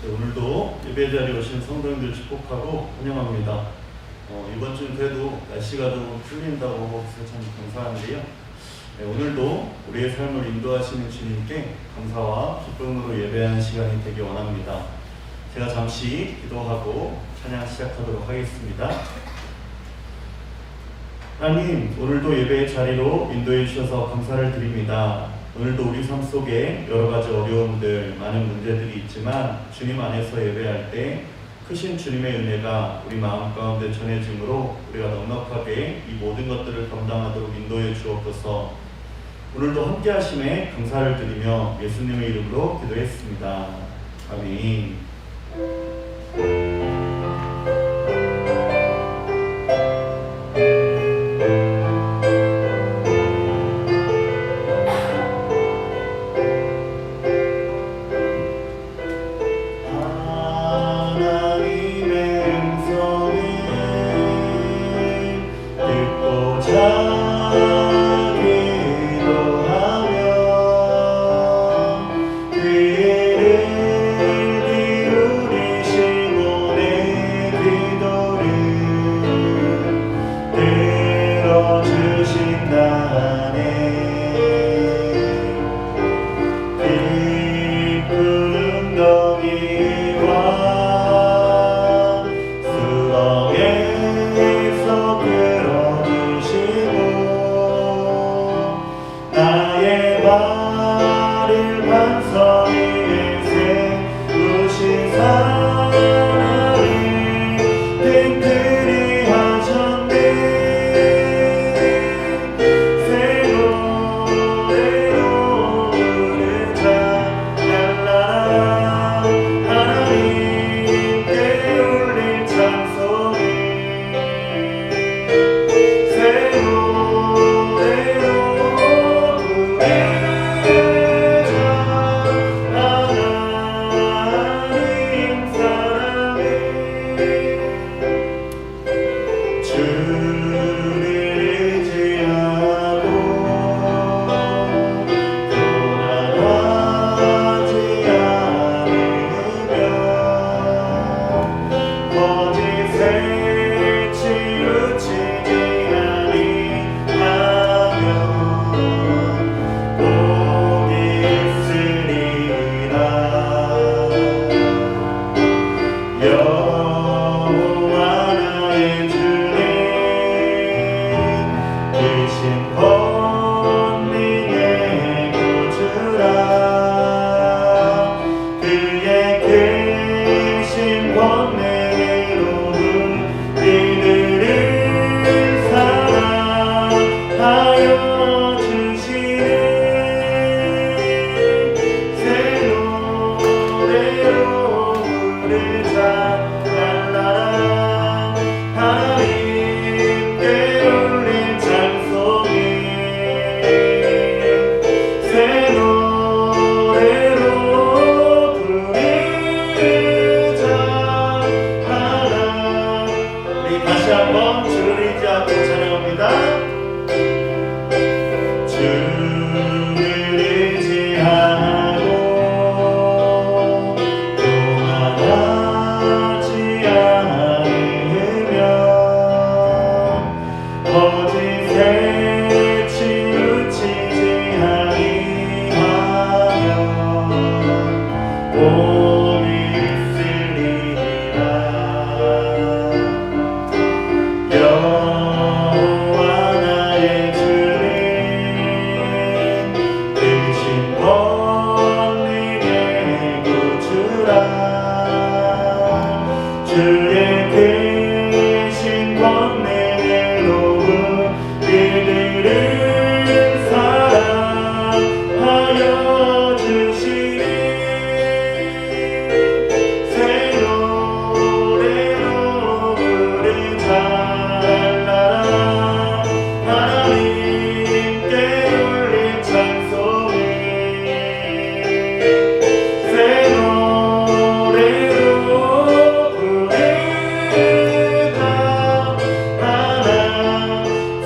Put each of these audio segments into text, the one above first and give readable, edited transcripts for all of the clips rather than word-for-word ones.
오늘도 예배 자리에 오신 성도님들 축복하고 환영합니다. 이번 주는 그래도 날씨가 좀 풀린다고 해서 참 감사한데요. 오늘도 우리의 삶을 인도하시는 주님께 감사와 기쁨으로 예배하는 시간이 되기 원합니다. 제가 잠시 기도하고 찬양 시작하도록 하겠습니다. 하나님, 오늘도 예배의 자리로 인도해 주셔서 감사를 드립니다. 오늘도 우리 삶 속에 여러 가지 어려움들, 많은 문제들이 있지만 주님 안에서 예배할 때 크신 주님의 은혜가 우리 마음 가운데 전해지므로 우리가 넉넉하게 이 모든 것들을 감당하도록 인도해 주옵소서. 오늘도 함께 하심에 감사를 드리며 예수님의 이름으로 기도했습니다. 아멘.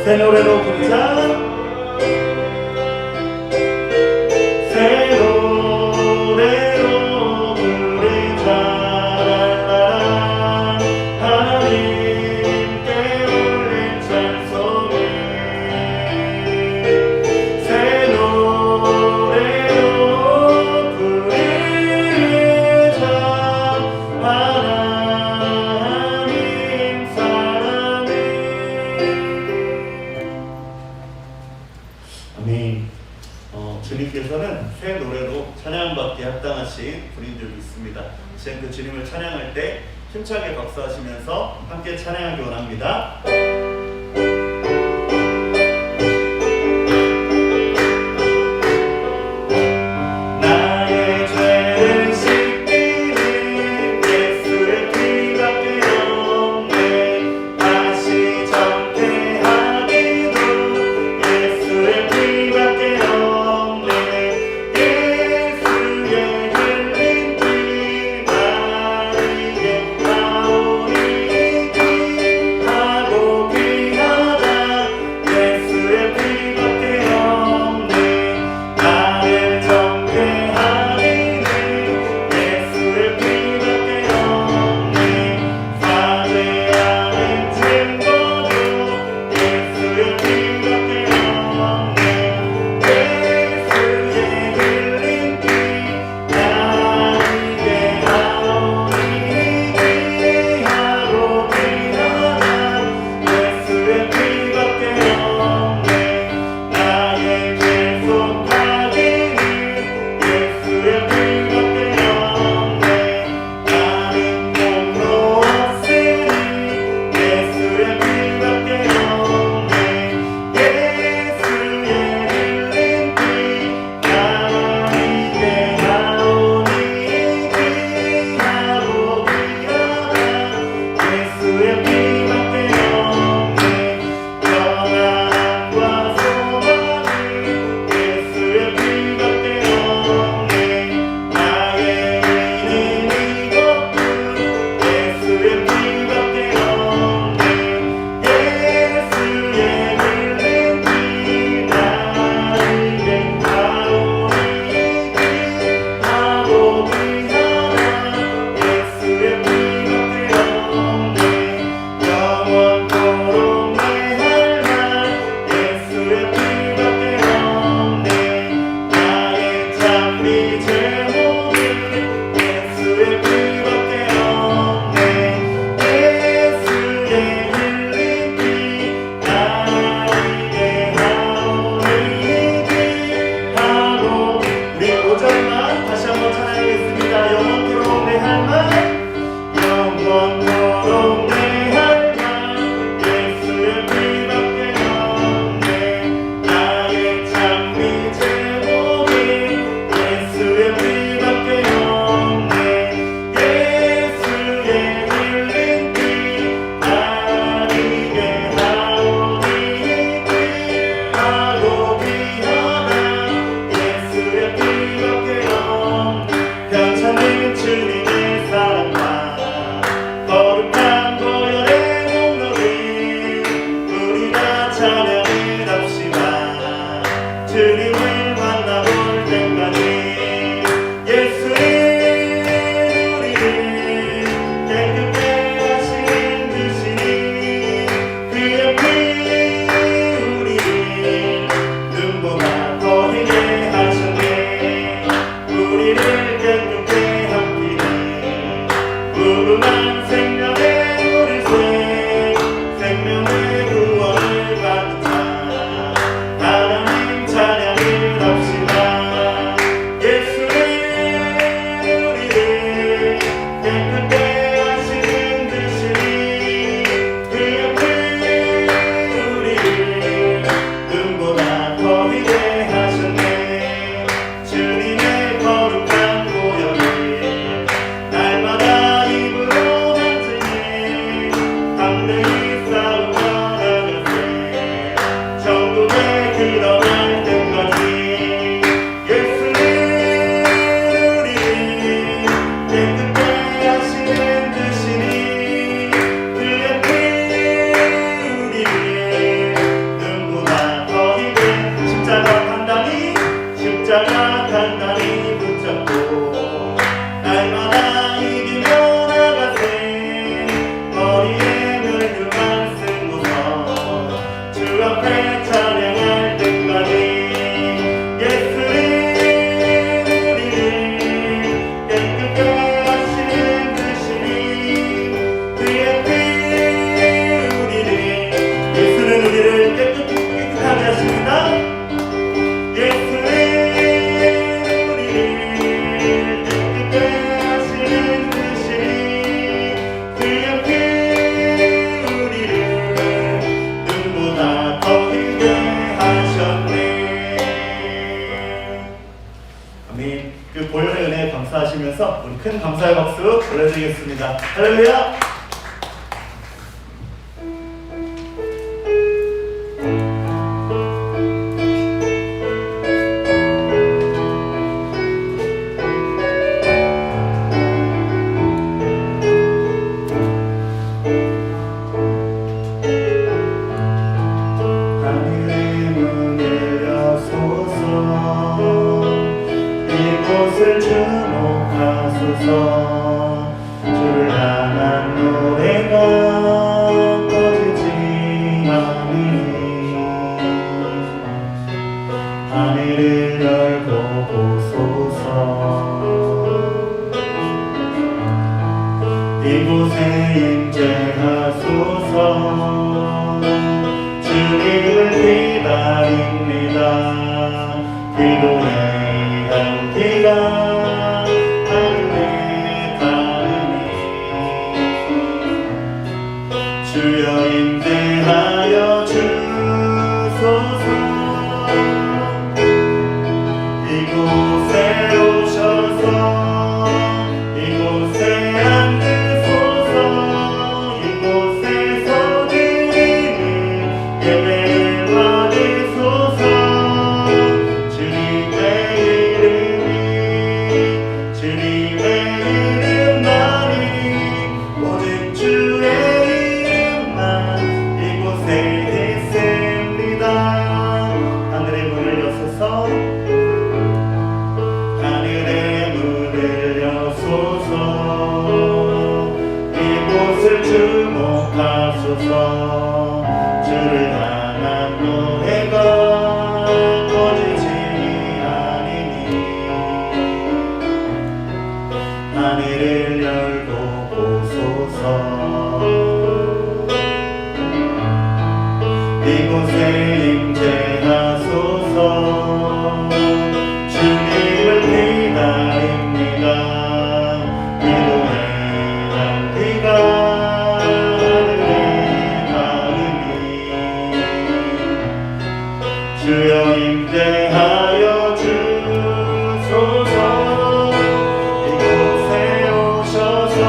새 노래로 부르자. 새 노래로 부르자. 새 노래로 찬양받기에 합당하신 분인들 있습니다. 지금 그 주님을 찬양할 때 힘차게 박수하시면서 함께 찬양하기 원합니다. 하고 아멘. 그 보혈의 은혜에 감사하시면서 우리 큰 감사의 박수 올려드리겠습니다. 할렐루야. 주를 향한 노래가 꺼지지 않으니 하늘을 열고 보소서. 이곳에 임재하소서. 주님을 기다립니다. 기도의 향기가 주여 임재하여 주소서. 이곳에 오셔서 이곳에 앉으소서. 이곳에서 드리는 예배를 받으소서. 주님의 이름만이 오직 주의 주목하소서. 주를 향한 노래가 꺼지지 않으니 하늘을 열고 보소서. 이곳에 임재하소서. 주님을 기다립니다. 기도의 향기가 주여 임재하여 주소서. 이곳에 오셔서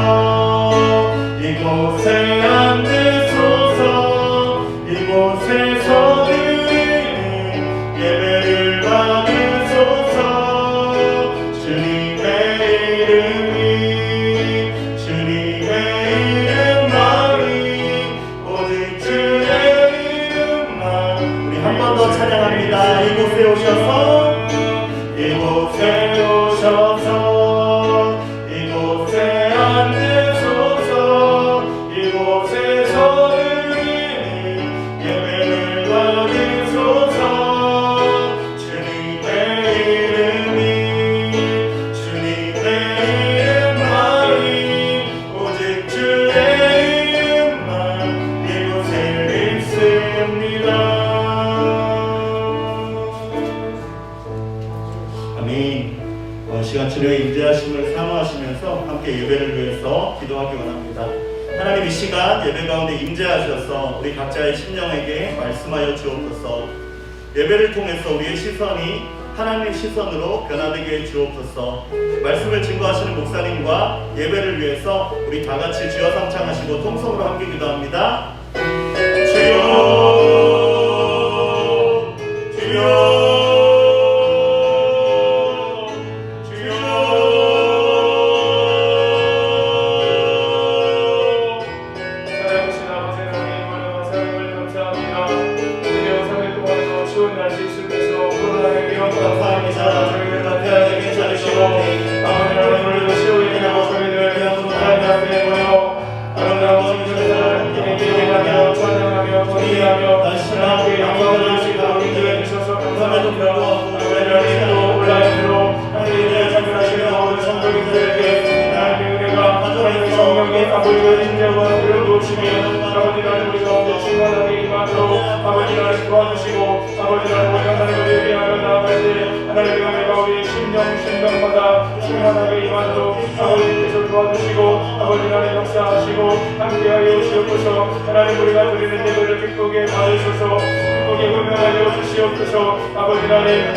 이곳에 앉으소서. 이곳에서 드리는 예배를 받으소서. 주님의 이름만이 오직 주의 이름만. 우리 한 번 더 찬양합니다. 이곳에 오셔서 이곳에 오셔서 이곳에 앉으소서. 이곳에서 드리는 예배를 받으소서. 주님의 이름만이 오직 주의 이름만 이곳에 있습니다. 아멘. 시간 주님의 임재하심을 사모하시면서 함께 예배를 위해서 기도하기 원합니다. 하나님, 이 시간 예배 가운데 임재하셔서 우리 각자의 심령에게 말씀하여 주옵소서. 예배를 통해서 우리의 시선이 하나님의 시선으로 변화되게 해 주옵소서. 말씀을 증거하시는 목사님과 예배를 위해서 우리 다 같이 주여 삼창하시고 통성으로 함께 기도합니다. 주여, 주여. 아버지가 인자와 들어놓으시며 아버지 나를 우리 가운데 충만하게 임하도록 아버지 나를 도와주시고 아버지 나를 우리가 하나님을 예배하며 나아갈 때 하나님의 은혜가 우리 심령마다 충만하게 임하도록 아버지께서 도와주시고 아버지 나를 역사하시고 함께하여 주시옵소서. 하나님 우리가 드리는 예배를 기쁘게 받으소서. 기쁘게 분명하여 주시옵소서. 아버지 나를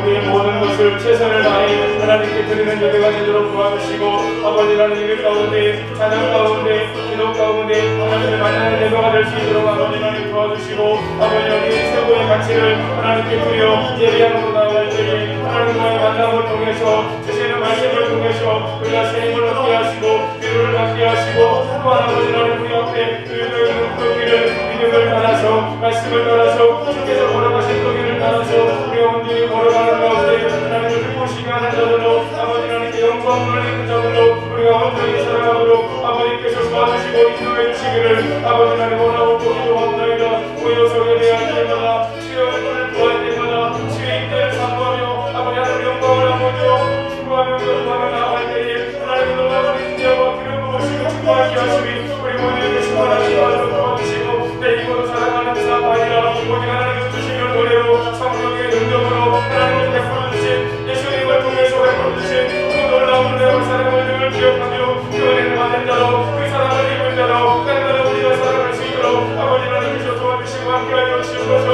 우리의 모든 것을 최선을 다해 하나님께 드리는 예배가 되도록 도와주시고 아버지 하나님 예배 가운데 찬양 가운데 기도 가운데 하나님을 만나는 예배가 될 수 있도록 아버지 하나님 도와주시고 아버지 하나님 최고의 가치를 하나님께 드려 예배함으로 나아갈 때에 하나님과의 만남을 통해서 주시는 말씀을 통해서 우리가 새 힘을 얻게 하시고 위로를 받게 하시고 또한 아버지 하나님 우리 앞에 의도의 그 길을 믿음을 따라서 말씀을 따라서 주께서 걸어가신 그 길을 따라서 우리가 온전히 걸어가는 가운데 하나님을 기쁘시게 하는 자들로 아버지 하나님께 영광을 돌리는 자들로 우리가 온전히 살아가도록 아버지께서 도와주시고 인도해 주시기를 아버지 하나님 원하고 기도합니다. 모여서 예배할 때마다 주의 얼굴을 구할 때마다 주의 인대를 사모하며 아버지 하나님 영광을 아버지요 축구하며 기도하며 나아갈 때에 하나님의 놀라운 인자와 기름 부으시고 축복하게 하시니 우리 모두에게 축원하시고 도와주시고 내 입으로 살아가는 삶 아니라 오직 하나님께서 주시는 노래로 성령의 능력으로 하나님께서 베풀어 주신 예수님을 통해서 베풀어 주신 그 놀라운 은혜와 사랑을 늘 기억하며 그 은혜를 받은 자로 그 사랑을 입은 자로 날마다 우리가 살아갈 수 있도록 아버지 하나님께서 도와주시고 함께하여 주시옵소서.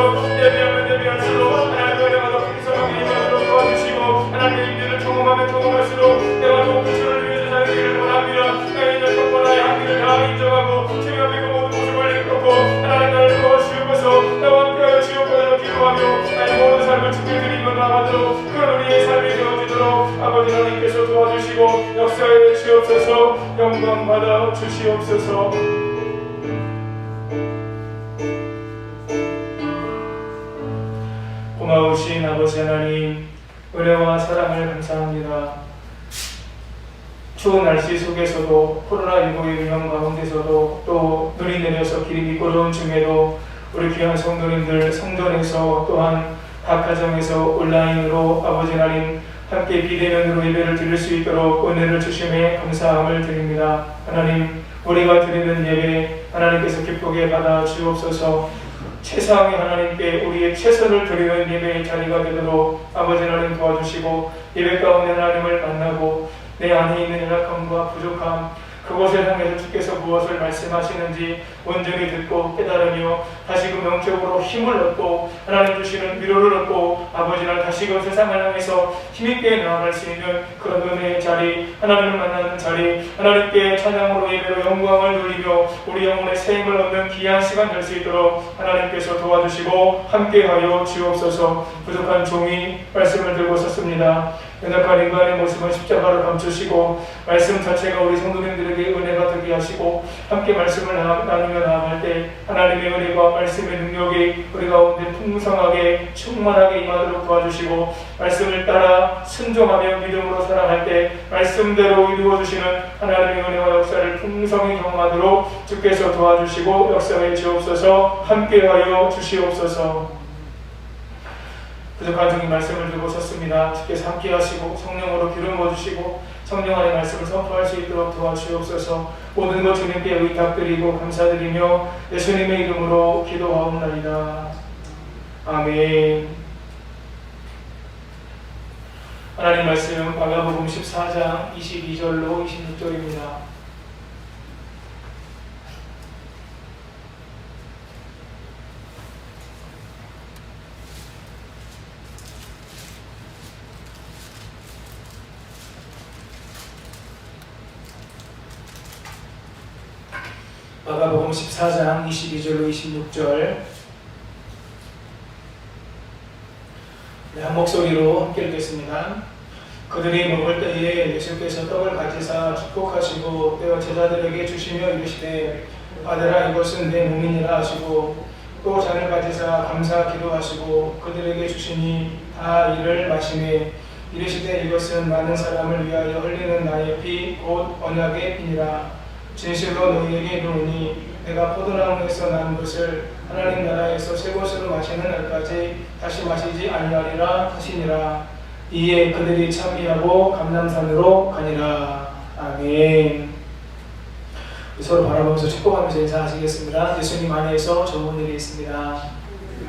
예배하면 예배할수록 하나님의 은혜가 더 풍성하게 임하도록 도와주시고 하나님의 인내를 경험하면 경험할수록 내가 더 구주를 위해서 살기를 원합니다. 나의 인정과 나의 한계를 다 인정하고 주님 앞에 그 모든 모습을 내놓고 하나님 나를 도와주시옵소서. 나와 함께하여 주옵소서 기도하며 나의 모든 삶을 주께 드리며 나가도록 그런 우리의 삶이 되어지도록 아버지 하나님께서 도와주시고 역사해 주시옵소서. 영광 받아 주시옵소서. 고마우신 아버지 하나님 은혜와 사랑을 감사합니다. 추운 날씨 속에서도 코로나19의 위험 가운데서도 또 눈이 내려서 길이 미끄러운 중에도 우리 귀한 성도님들 성전에서 또한 각 가정에서 온라인으로 아버지 하나님 함께 비대면으로 예배를 드릴 수 있도록 은혜를 주심에 감사함을 드립니다. 하나님 우리가 드리는 예배 하나님께서 기쁘게 받아 주옵소서. 최상의 하나님께 우리의 최선을 드리는 예배의 자리가 되도록 아버지 하나님 도와주시고 예배 가운데 하나님을 만나고 내 안에 있는 연약함과 부족함 그것을 향해서 주께서 무엇을 말씀하시는지 온전히 듣고 깨달으며 다시금 영적으로 힘을 얻고 하나님 주시는 위로를 얻고 아버지 하나님 다시금 세상을 향해서 힘있게 나아갈 수 있는 그런 은혜의 자리 하나님을 만나는 자리 하나님께 찬양으로 예배로 영광을 돌리며 우리 영혼의 새 힘을 얻는 귀한 시간 될 수 있도록 하나님께서 도와주시고 함께하여 주옵소서. 부족한 종이 말씀을 들고 섰습니다. 연약한 인간의 모습은 십자가로 감추시고 말씀 자체가 우리 성도님들에게 은혜가 되게 하시고 함께 말씀을 나누며 나아갈 때 하나님의 은혜와 말씀의 능력이 우리 가운데 풍성하게 충만하게 임하도록 도와주시고 말씀을 따라 순종하며 믿음으로 살아갈 때 말씀대로 이루어주시는 하나님의 은혜와 역사를 풍성히 경험하도록 주께서 도와주시고 역사해 주옵소서. 함께하여 주시옵소서. 부족한 종이 말씀을 들고 섰습니다. 주께서 함께 하시고 성령으로 기름 부어주시고 성령 안의 말씀을 선포할 수 있도록 도와주옵소서. 모든 것 주님께 의탁드리고 감사드리며 예수님의 이름으로 기도하옵나이다. 아멘. 하나님 말씀 마가복음 14장 22절로 26절입니다. 마가복음 14장 22절로 26절 한 목소리로 함께 읽겠습니다. 그들이 먹을 때에 예수께서 떡을 가지사 축복하시고 떼어 제자들에게 주시며 이르시되 받으라 이것은 내 몸이니라 하시고 또 잔을 가지사 감사 기도하시고 그들에게 주시니 다 이를 마시매 이르시되 이것은 많은 사람을 위하여 흘리는 나의 피 곧 언약의 피니라. 진실로 너희에게 이르노니 내가 포도나무에서 난 것을 하나님 나라에서 새 것으로 마시는 날까지 다시 마시지 아니하리라 하시니라. 이에 그들이 참미하고 감람산으로 가니라. 아멘. 서로 바라보면서 축복하면서 인사하시겠습니다. 예수님 안에서 좋은 일이 있습니다.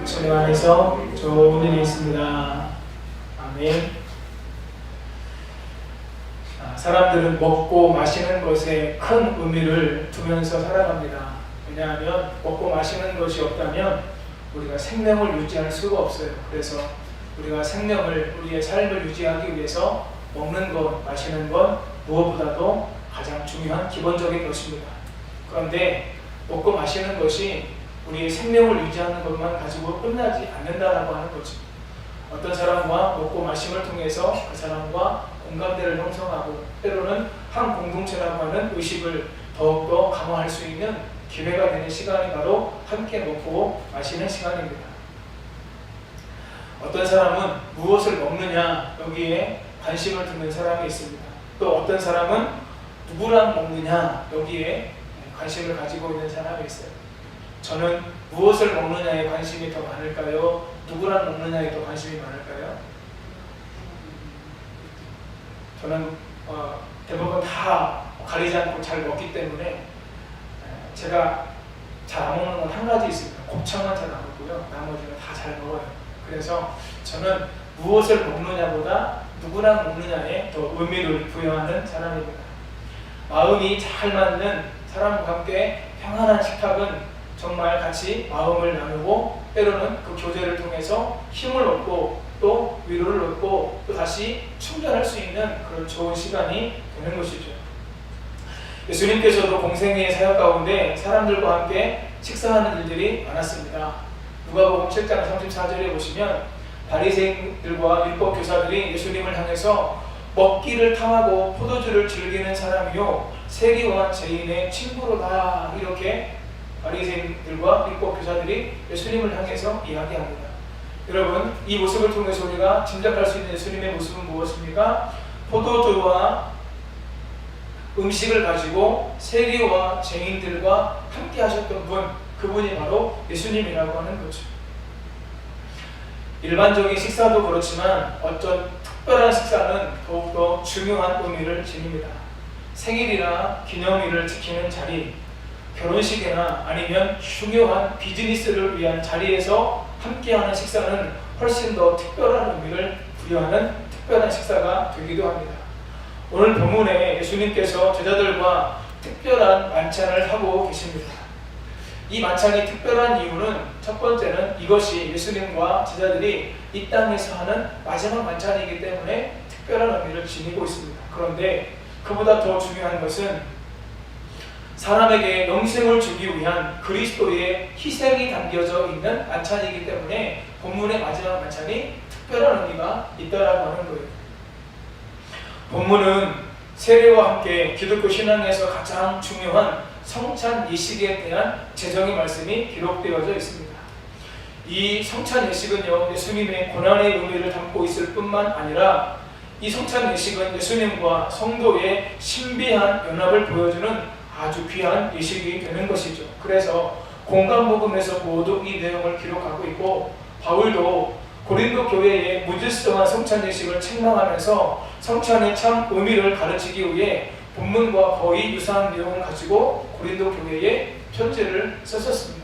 예수님 안에서 좋은 일이 있습니다. 아멘. 사람들은 먹고 마시는 것에 큰 의미를 두면서 살아갑니다. 왜냐하면 먹고 마시는 것이 없다면 우리가 생명을 유지할 수가 없어요. 그래서 우리가 생명을, 우리의 삶을 유지하기 위해서 먹는 것, 마시는 것 무엇보다도 가장 중요한 기본적인 것입니다. 그런데 먹고 마시는 것이 우리의 생명을 유지하는 것만 가지고 끝나지 않는다라고 하는 거죠. 어떤 사람과 먹고 마심을 통해서 그 사람과 공감대를 형성하고 때로는 한 공동체라고 하는 의식을 더욱더 강화할 수 있는 기회가 되는 시간이 바로 함께 먹고 마시는 시간입니다. 어떤 사람은 무엇을 먹느냐 여기에 관심을 두는 사람이 있습니다. 또 어떤 사람은 누구랑 먹느냐 여기에 관심을 가지고 있는 사람이 있어요. 저는 무엇을 먹느냐에 관심이 더 많을까요? 누구랑 먹느냐에 더 관심이 많을까요? 저는 대부분 다 가리지 않고 잘 먹기 때문에 제가 잘 안 먹는 건 한 가지 있습니다. 곱창은 잘 안 먹고요. 나머지는 다 잘 먹어요. 그래서 저는 무엇을 먹느냐보다 누구랑 먹느냐에 더 의미를 부여하는 사람입니다. 마음이 잘 맞는 사람과 함께 평안한 식탁은 정말 같이 마음을 나누고 때로는 그 교제를 통해서 힘을 얻고 또 위로를 얻고 또 다시 충전할 수 있는 그런 좋은 시간이 되는 것이죠. 예수님께서도 공생애의 사역 가운데 사람들과 함께 식사하는 일들이 많았습니다. 누가복음 7장 34절에 보시면 바리새인들과 율법 교사들이 예수님을 향해서 먹기를 탐하고 포도주를 즐기는 사람이요 세리와 죄인의 친구로다 이렇게 바리새인들과 율법 교사들이 예수님을 향해서 이야기합니다. 여러분, 이 모습을 통해서 우리가 짐작할 수 있는 예수님의 모습은 무엇입니까? 포도주와 음식을 가지고 세리와 죄인들과 함께 하셨던 분, 그분이 바로 예수님이라고 하는 거죠. 일반적인 식사도 그렇지만 어떤 특별한 식사는 더욱더 중요한 의미를 지닙니다. 생일이나 기념일을 지키는 자리, 결혼식이나 아니면 중요한 비즈니스를 위한 자리에서 함께하는 식사는 훨씬 더 특별한 의미를 부여하는 특별한 식사가 되기도 합니다. 오늘 본문에 예수님께서 제자들과 특별한 만찬을 하고 계십니다. 이 만찬이 특별한 이유는 첫 번째는 이것이 예수님과 제자들이 이 땅에서 하는 마지막 만찬이기 때문에 특별한 의미를 지니고 있습니다. 그런데 그보다 더 중요한 것은 사람에게 영생을 주기 위한 그리스도의 희생이 담겨져 있는 만찬이기 때문에 본문의 마지막 만찬이 특별한 의미가 있다라고 하는 거예요. 본문은 세례와 함께 기독교 신앙에서 가장 중요한 성찬 예식에 대한 제정의 말씀이 기록되어져 있습니다. 이 성찬 예식은요, 예수님의 고난의 의미를 담고 있을 뿐만 아니라 이 성찬 예식은 예수님과 성도의 신비한 연합을 보여주는 아주 귀한 예식이 되는 것이죠. 그래서 공간복음에서 모두 이 내용을 기록하고 있고 바울도 고린도 교회의 무질서한 성찬 예식을 책망하면서 성찬의 참 의미를 가르치기 위해 본문과 거의 유사한 내용을 가지고 고린도 교회에 편지를 썼었습니다.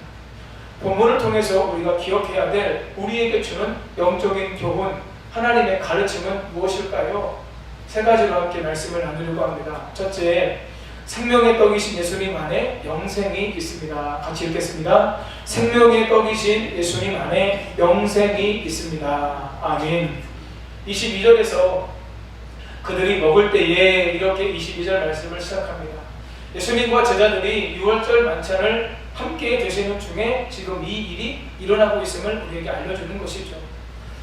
본문을 통해서 우리가 기억해야 될 우리에게 주는 영적인 교훈, 하나님의 가르침은 무엇일까요? 세 가지로 함께 말씀을 나누려고 합니다. 첫째, 생명의 떡이신 예수님 안에 영생이 있습니다. 같이 읽겠습니다. 생명의 떡이신 예수님 안에 영생이 있습니다. 아멘. 22절에서 그들이 먹을 때에 이렇게 22절 말씀을 시작합니다. 예수님과 제자들이 6월절 만찬을 함께 되시는 중에 지금 이 일이 일어나고 있음을 우리에게 알려주는 것이죠.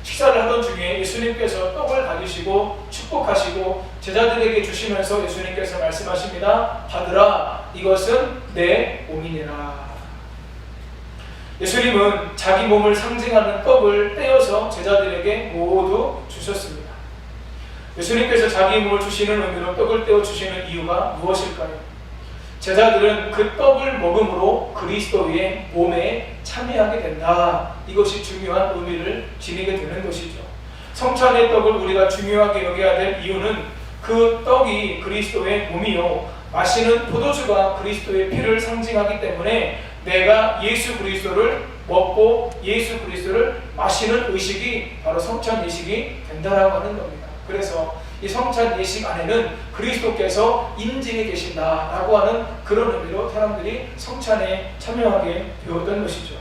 식사를 하던 중에 예수님께서 떡을 가지시고 축복하시고 제자들에게 주시면서 예수님께서 말씀하십니다. 받으라, 이것은 내 몸이니라. 예수님은 자기 몸을 상징하는 떡을 떼어서 제자들에게 모두 주셨습니다. 예수님께서 자기 몸을 주시는 의미로 떡을 떼어 주시는 이유가 무엇일까요? 제자들은 그 떡을 먹음으로 그리스도의 몸에 참여하게 된다. 이것이 중요한 의미를 지니게 되는 것이죠. 성찬의 떡을 우리가 중요하게 여겨야 될 이유는 그 떡이 그리스도의 몸이요 마시는 포도주가 그리스도의 피를 상징하기 때문에 내가 예수 그리스도를 먹고 예수 그리스도를 마시는 의식이 바로 성찬 예식이 된다라고 하는 겁니다. 그래서 이 성찬 예식 안에는 그리스도께서 인지해 계신다라고 하는 그런 의미로 사람들이 성찬에 참여하게 되었던 것이죠.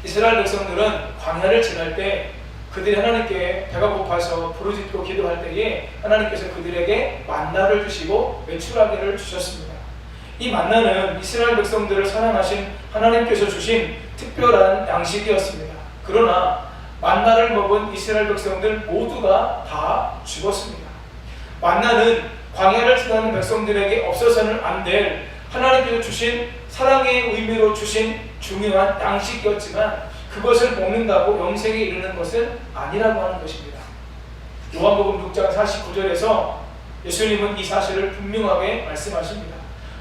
이스라엘 백성들은 광야를 지날 때 그들이 하나님께 배가 고파서 부르짖고 기도할 때에 하나님께서 그들에게 만나를 주시고 메추라기를 주셨습니다. 이 만나는 이스라엘 백성들을 사랑하신 하나님께서 주신 특별한 양식이었습니다. 그러나 만나를 먹은 이스라엘 백성들 모두가 다 죽었습니다. 만나는 광야를 지나는 백성들에게 없어서는 안 될 하나님께서 주신 사랑의 의미로 주신 중요한 양식이었지만 그것을 먹는다고 영생에 이르는 것은 아니라고 하는 것입니다. 요한복음 6장 49절에서 예수님은 이 사실을 분명하게 말씀하십니다.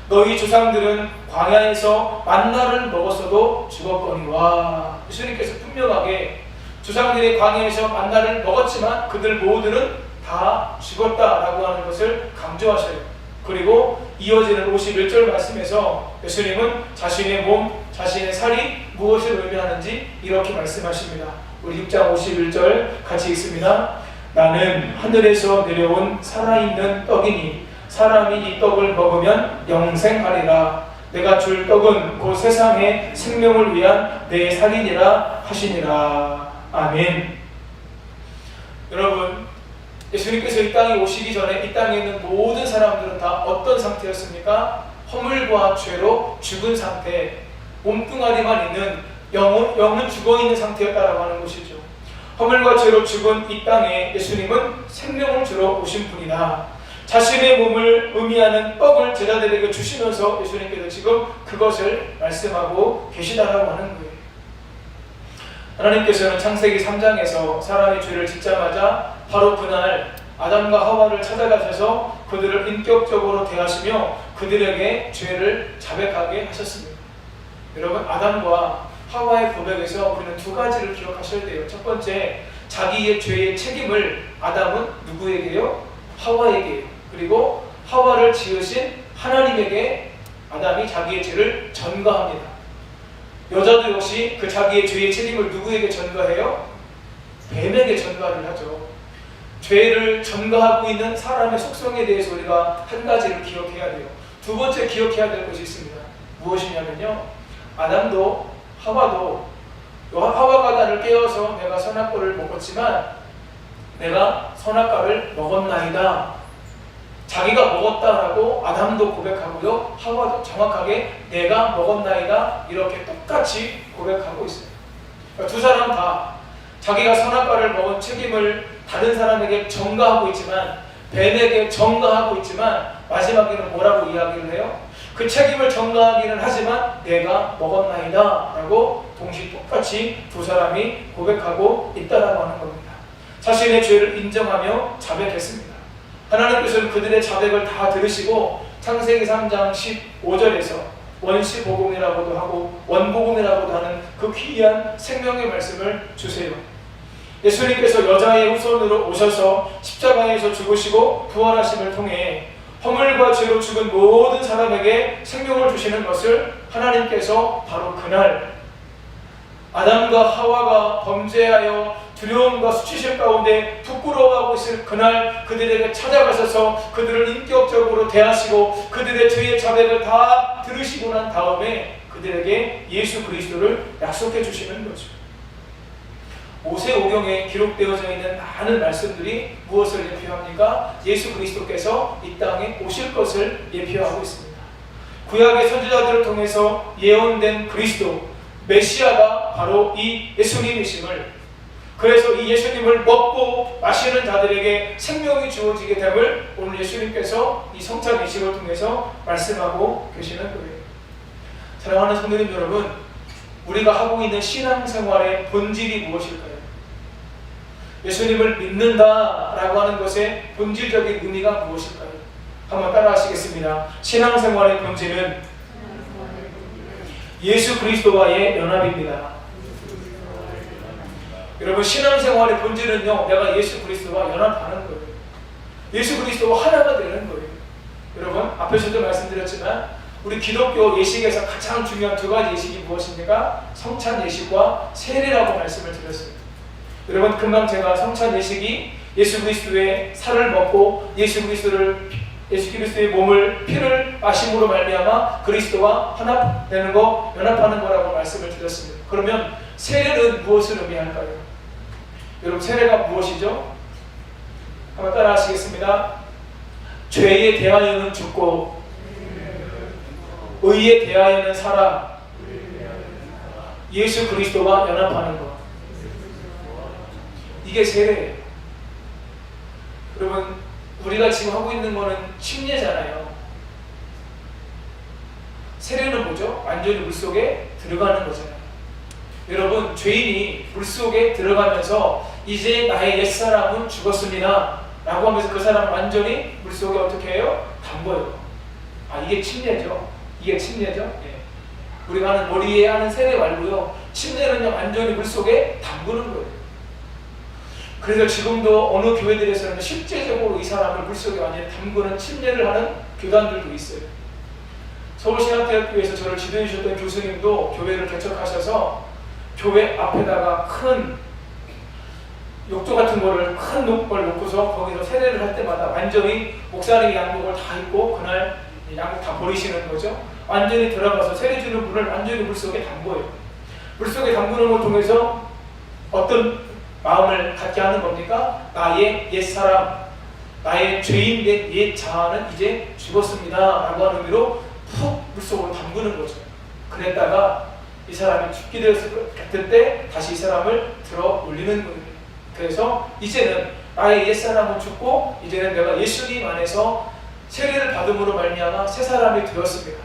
너희 조상들은 광야에서 만나를 먹었어도 죽었거니와. 예수님께서 분명하게 조상들이 광야에서 만나를 먹었지만 그들 모두는 다 죽었다라고 하는 것을 강조하셔요. 그리고 이어지는 51절 말씀에서 예수님은 자신의 몸, 자신의 살이 무엇을 의미하는지 이렇게 말씀하십니다. 우리 6장 51절 같이 읽습니다. 나는 하늘에서 내려온 살아있는 떡이니 사람이 이 떡을 먹으면 영생하리라. 내가 줄 떡은 곧 세상의 생명을 위한 내 살이니라 하시니라. 아멘. 여러분, 예수님께서 이 땅에 오시기 전에 이 땅에 있는 모든 사람들은 다 어떤 상태였습니까? 허물과 죄로 죽은 상태, 몸뚱아리만 있는 영은 죽어있는 상태였다라고 하는 것이죠. 허물과 죄로 죽은 이 땅에 예수님은 생명을 주러 오신 분이다. 자신의 몸을 의미하는 떡을 제자들에게 주시면서 예수님께서 지금 그것을 말씀하고 계시다라고 하는 거예요. 하나님께서는 창세기 3장에서 사람의 죄를 짓자마자 바로 그날 아담과 하와를 찾아가셔서 그들을 인격적으로 대하시며 그들에게 죄를 자백하게 하셨습니다. 여러분, 아담과 하와의 고백에서 우리는 두 가지를 기억하셔야 돼요. 첫 번째, 자기의 죄의 책임을 아담은 누구에게요? 하와에게요. 그리고 하와를 지으신 하나님에게 아담이 자기의 죄를 전가합니다. 여자도 역시 그 자기의 죄의 책임을 누구에게 전가해요? 뱀에게 전가를 하죠. 죄를 전가하고 있는 사람의 속성에 대해서 우리가 한 가지를 기억해야 돼요. 두 번째 기억해야 될 것이 있습니다. 무엇이냐면요, 아담도 하와도 하와가 나를 깨워서 내가 선악과를 먹었지만 내가 선악과를 먹었나이다. 자기가 먹었다라고 아담도 고백하고요, 하와도 정확하게 내가 먹었나이다 이렇게 똑같이 고백하고 있어요. 그러니까 두 사람 다 자기가 선악과를 먹은 책임을 다른 사람에게 전가하고 있지만, 뱀에게 전가하고 있지만 마지막에는 뭐라고 이야기를 해요? 그 책임을 전가하기는 하지만 내가 먹었나이다 라고 동시에 똑같이 두 사람이 고백하고 있다라고 하는 겁니다. 자신의 죄를 인정하며 자백했습니다. 하나님께서는 그들의 자백을 다 들으시고 창세기 3장 15절에서 원시복음이라고도 하고 원복음이라고도 하는 그 귀한 생명의 말씀을 주세요. 예수님께서 여자의 후손으로 오셔서 십자가에서 죽으시고 부활하심을 통해 허물과 죄로 죽은 모든 사람에게 생명을 주시는 것을 하나님께서 바로 그날 아담과 하와가 범죄하여 두려움과 수치심 가운데 부끄러워하고 있을 그날 그들에게 찾아가셔서 그들을 인격적으로 대하시고 그들의 죄의 자백을 다 들으시고 난 다음에 그들에게 예수 그리스도를 약속해 주시는 거죠. 모세오경에 기록되어져 있는 많은 말씀들이 무엇을 예표합니까? 예수 그리스도께서 이 땅에 오실 것을 예표하고 있습니다. 구약의 선지자들을 통해서 예언된 그리스도 메시아가 바로 이 예수님이심을, 그래서 이 예수님을 먹고 마시는 자들에게 생명이 주어지게 됨을 오늘 예수님께서 이 성찬 예식을 통해서 말씀하고 계시는 거예요. 사랑하는 성도님 여러분, 우리가 하고 있는 신앙생활의 본질이 무엇일까요? 예수님을 믿는다라고 하는 것의 본질적인 의미가 무엇일까요? 한번 따라 하시겠습니다. 신앙생활의 본질은 예수 그리스도와의 연합입니다. 여러분, 신앙생활의 본질은요, 내가 예수 그리스도와 연합하는 거예요. 예수 그리스도와 하나가 되는 거예요. 여러분, 앞에서도 말씀드렸지만 우리 기독교 예식에서 가장 중요한 두 가지 예식이 무엇입니까? 성찬 예식과 세례라고 말씀을 드렸습니다. 여러분, 금방 제가 성찬 예식이 예수 그리스도의 살을 먹고 예수 그리스도의 몸을 피를 마심으로 말미암아 그리스도와 하나되는 거, 연합하는 거라고 말씀을 드렸습니다. 그러면 세례는 무엇을 의미할까요? 여러분 세례가 무엇이죠? 한번 따라 하시겠습니다. 죄에 대하여는 죽고 의에 대하여는 살아. 예수 그리스도와 연합하는 것. 이게 세례예요. 여러분 우리가 지금 하고 있는 거는 침례잖아요. 세례는 뭐죠? 완전히 물속에 들어가는 거잖아요. 여러분 죄인이 물속에 들어가면서 이제 나의 옛사람은 죽었습니다 라고 하면서 그 사람은 완전히 물속에 어떻게 해요? 담궈요. 이게 침례죠. 이게 침례죠. 예. 우리가 하는 머리에 하는 세례 말고요, 침례는요 완전히 물속에 담그는 거예요. 그래서 지금도 어느 교회들에서는 실제적으로 이 사람을 물속에 완전히 담그는 침례를 하는 교단들도 있어요. 서울신학대학교에서 저를 지도해 주셨던 교수님도 교회를 개척하셔서 교회 앞에다가 큰 욕조 같은 거를 큰 걸 놓고서 거기서 세례를 할 때마다 완전히 목사님이 양복을 다 입고 그날 양복 다 버리시는 거죠. 완전히 들어가서 세례 주는 분을 완전히 물속에 담궈요. 물속에 담그는 걸 통해서 어떤 마음을 갖게 하는 겁니까? 나의 옛사람, 나의 죄인된 옛 자아는 이제 죽었습니다 라고 하는 의미로 푹 물속으로 담그는 거죠. 그랬다가 이 사람이 죽게 되었을 것 같을 때 다시 이 사람을 들어 올리는 거예요. 그래서 이제는 나의 옛사람은 죽고 이제는 내가 예수님 안에서 세례를 받음으로 말미암아 새 사람이 되었습니다.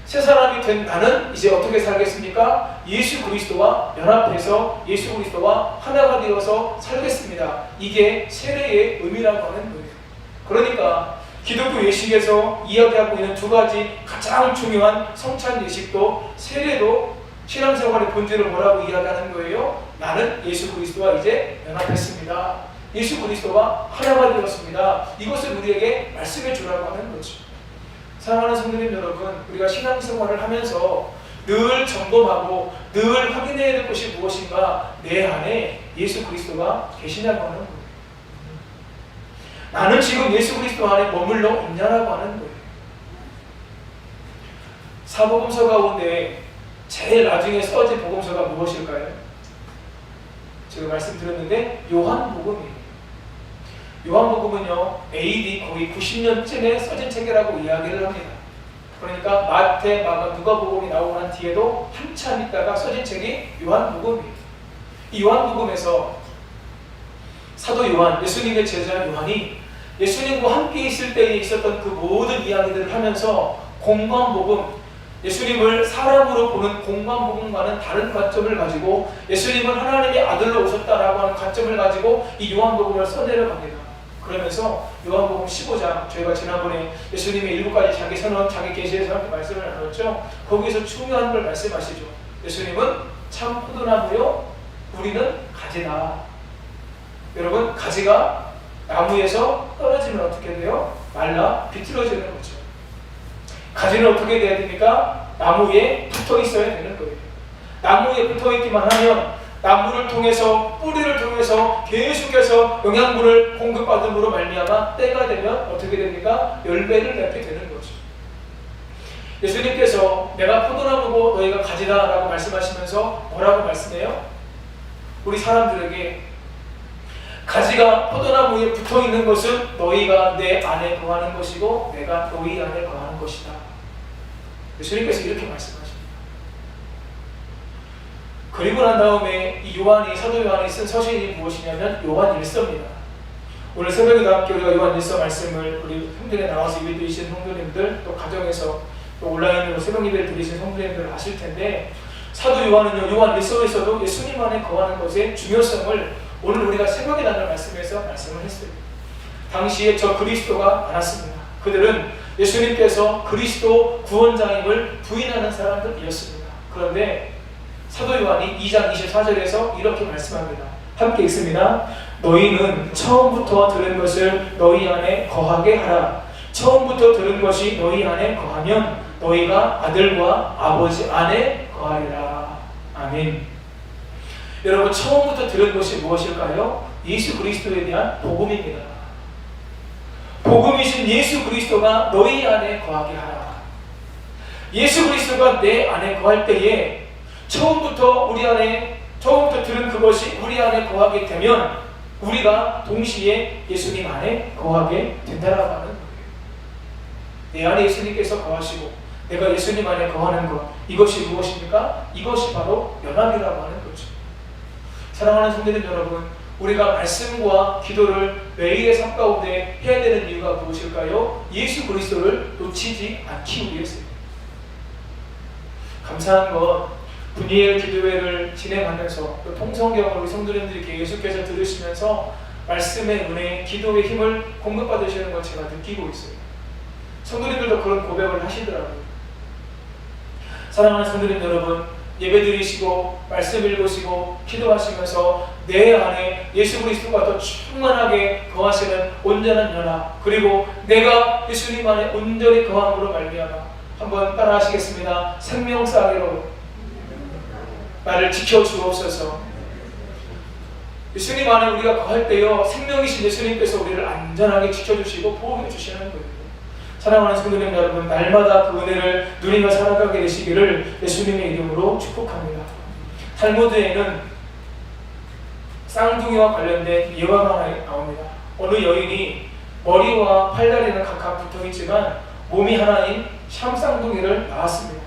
새 사람이 된 나는 이제 어떻게 살겠습니까? 예수 그리스도와 연합해서 예수 그리스도와 하나가 되어서 살겠습니다. 이게 세례의 의미라고 하는 거예요. 그러니까 기독교 예식에서 이야기하고 있는 두 가지 가장 중요한 성찬 예식도 세례도 신앙생활의 본질을 뭐라고 이야기하는 거예요? 나는 예수 그리스도와 이제 연합했습니다. 예수 그리스도와 하나가 되었습니다. 이것을 우리에게 말씀해 주라고 하는 거죠. 사랑하는 성도님 여러분, 우리가 신앙생활을 하면서 늘 점검하고 늘 확인해야 될 것이 무엇인가? 내 안에 예수 그리스도가 계시냐고 하는 거예요. 나는 지금 예수 그리스도 안에 머물러 있냐라고 하는 거예요. 사복음서 가운데 제일 나중에 써진 복음서가 무엇일까요? 제가 말씀드렸는데 요한복음이에요. 요한복음은요 AD 거의 90년쯤에 써진 책이라고 이야기를 합니다. 그러니까 마태, 마가, 누가복음이 나오고 난 뒤에도 한참 있다가 써진 책이 요한복음이에요. 이 요한복음에서 사도 요한, 예수님의 제자 요한이 예수님과 함께 있을 때에 있었던 그 모든 이야기들을 하면서 공관복음, 예수님을 사람으로 보는 공관복음과는 다른 관점을 가지고 예수님은 하나님의 아들로 오셨다라고 하는 관점을 가지고 이 요한복음을 써내려갑니다. 그러면서 요한복음 15장, 저희가 지난번에 예수님의 7가지 자기 선언, 자기 계시에서 함께 말씀을 나눴죠. 거기서 중요한 걸 말씀하시죠. 예수님은 참 포도나무요, 우리는 가지다. 여러분, 가지가 나무에서 떨어지면 어떻게 돼요? 말라 비틀어지는 거죠. 가지는 어떻게 돼야 됩니까? 나무에 붙어 있어야 되는 거예요. 나무에 붙어 있기만 하면 나무를 통해서, 뿌리를 통해서 계속해서 영양분을 공급받음으로 말미암아 때가 되면 어떻게 됩니까? 열매를 맺게 되는 거죠. 예수님께서 내가 포도나무고 너희가 가지다 라고 말씀하시면서 뭐라고 말씀해요? 우리 사람들에게 가지가 포도나무에 붙어있는 것은 너희가 내 안에 거하는 것이고 내가 너희 안에 거하는 것이다. 예수님께서 이렇게 말씀하십니다. 그리고 난 다음에 이 요한이, 사도 요한이 쓴 서신이 무엇이냐면 요한일서입니다. 오늘 새벽에도 함께 우리가 요한일서 말씀을 우리 형들에 나와서 예배 드리신 성도님들, 또 가정에서 또 온라인으로 새벽 예배를 드리신 성도님들 아실 텐데, 사도 요한은요 요한일서에서도 예수님 안에 거하는 것의 중요성을 오늘 우리가 새벽에 나눌 말씀에서 말씀을 했어요. 당시에 저 그리스도가 많았습니다. 그들은 예수님께서 그리스도 구원자임을 부인하는 사람들이었습니다. 그런데 사도 요한이 2장 24절에서 이렇게 말씀합니다. 함께 읽습니다. 너희는 처음부터 들은 것을 너희 안에 거하게 하라. 처음부터 들은 것이 너희 안에 거하면 너희가 아들과 아버지 안에 거하리라. 아멘. 여러분, 처음부터 들은 것이 무엇일까요? 예수 그리스도에 대한 복음입니다. 복음이신 예수 그리스도가 너희 안에 거하게 하라. 예수 그리스도가 내 안에 거할 때에 처음부터 우리 안에 처음부터 들은 그것이 우리 안에 거하게 되면 우리가 동시에 예수님 안에 거하게 된다라고 하는 거예요. 내 안에 예수님께서 거하시고 내가 예수님 안에 거하는 것, 이것이 무엇입니까? 이것이 바로 연합이라고 하는 거죠. 사랑하는 성도님 여러분, 우리가 말씀과 기도를 매일의 삶 가운데 해야 되는 이유가 무엇일까요? 예수 그리스도를 놓치지 않기 위해서요. 감사한 건 분이엘 기도회를 진행하면서 또 통성경을 우리 성도님들께 예수께서 들으시면서 말씀의 은혜, 기도의 힘을 공급받으시는 걸 제가 느끼고 있어요. 성도님들도 그런 고백을 하시더라고요. 사랑하는 성도님 여러분, 예배 드리시고 말씀 읽으시고 기도하시면서 내 안에 예수 그리스도가 더 충만하게 거하시는 온전한 연합, 그리고 내가 예수님 안에 온전히 거함으로 말미암아 한번 따라 하시겠습니다. 생명사계로 나를 지켜주옵소서. 예수님 안에 우리가 거할 때요, 생명이신 예수님께서 우리를 안전하게 지켜주시고 보호해 주시는 거예요. 사랑하는 성도님 여러분, 날마다 그 은혜를 누리며 살아가게 되시기를 예수님의 이름으로 축복합니다. 탈무드에는 쌍둥이와 관련된 예화가 나옵니다. 어느 여인이 머리와 팔다리는 각각 붙어있지만 몸이 하나인 샴쌍둥이를 낳았습니다.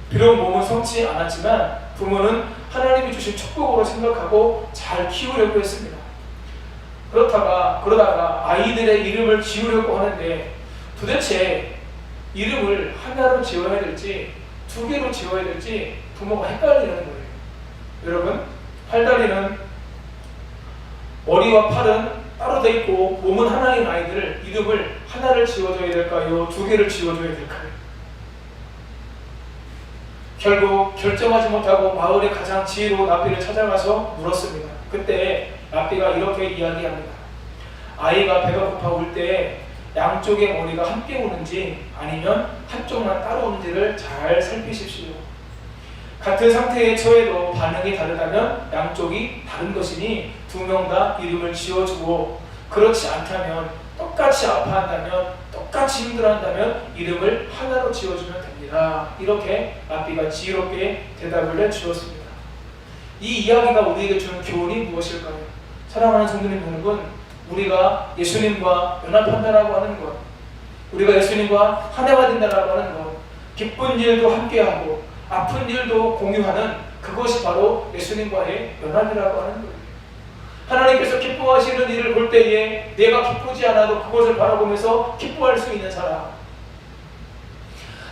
비록 몸은 성치 않았지만 부모는 하나님이 주신 축복으로 생각하고 잘 키우려고 했습니다. 그러다가 아이들의 이름을 지으려고 하는데 도대체 이름을 하나로 지어야 될지 두 개로 지어야 될지 부모가 헷갈리는 거예요. 여러분, 팔다리는 머리와 팔은 따로 돼 있고 몸은 하나인 아이들 이름을 하나를 지어줘야 될까요? 두 개를 지어줘야 될까요? 결국 결정하지 못하고 마을의 가장 지혜로운 랍비를 찾아가서 물었습니다. 그때 랍비가 이렇게 이야기합니다. 아이가 배가 고파 울 때 양쪽의 머리가 함께 우는지 아니면 한쪽만 따로 우는지를 잘 살피십시오. 같은 상태에 처해도 반응이 다르다면 양쪽이 다른 것이니 두 명 다 이름을 지어주고, 그렇지 않다면 똑같이 아파한다면 똑같이 힘들어한다면 이름을 하나로 지어주면 됩니다. 이렇게 랍비가 지혜롭게 대답을 해주었습니다. 이 이야기가 우리에게 주는 교훈이 무엇일까요? 사랑하는 성도님 여러분, 우리가 예수님과 연합한다라고 하는 것, 우리가 예수님과 하나가 된다라고 하는 것, 기쁜 일도 함께하고 아픈 일도 공유하는 그것이 바로 예수님과의 연합이라고 하는 거예요. 하나님께서 기뻐하시는 일을 볼 때에 내가 기쁘지 않아도 그것을 바라보면서 기뻐할 수 있는 사람,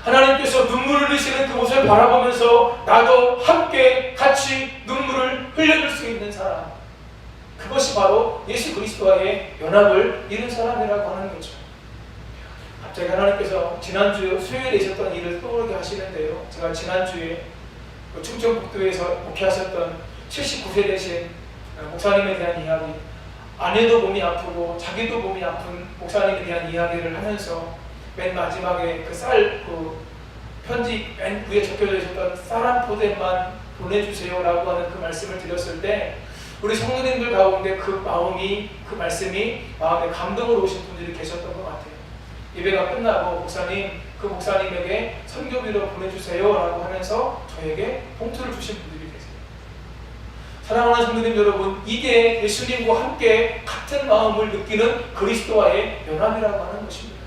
하나님께서 눈물을 흘리시는 그곳을 바라보면서 나도 함께 같이 눈물을 흘려줄 수 있는 사람, 그것이 바로 예수 그리스도와의 연합을 이룬 사람이라고 하는 거죠. 갑자기 하나님께서 지난주 수요일에 있었던 일을 떠오르게 하시는데요, 제가 지난주에 충청북도에서 목회하셨던 79세 되신 목사님에 대한 이야기, 아내도 몸이 아프고 자기도 몸이 아픈 목사님에 대한 이야기를 하면서 맨 마지막에 그 편지 맨 위에 적혀져 있었던 쌀 한 포대만 보내주세요 라고 하는 그 말씀을 드렸을 때 우리 성도님들 가운데 그 말씀이 마음에 감동으로 오신 분들이 계셨던 것 같아요. 예배가 끝나고 그 목사님에게 선교비로 보내주세요 라고 하면서 저에게 봉투를 주신 분들이 계세요. 사랑하는 성도님 여러분, 이게 예수님과 함께 같은 마음을 느끼는 그리스도와의 연합이라고 하는 것입니다.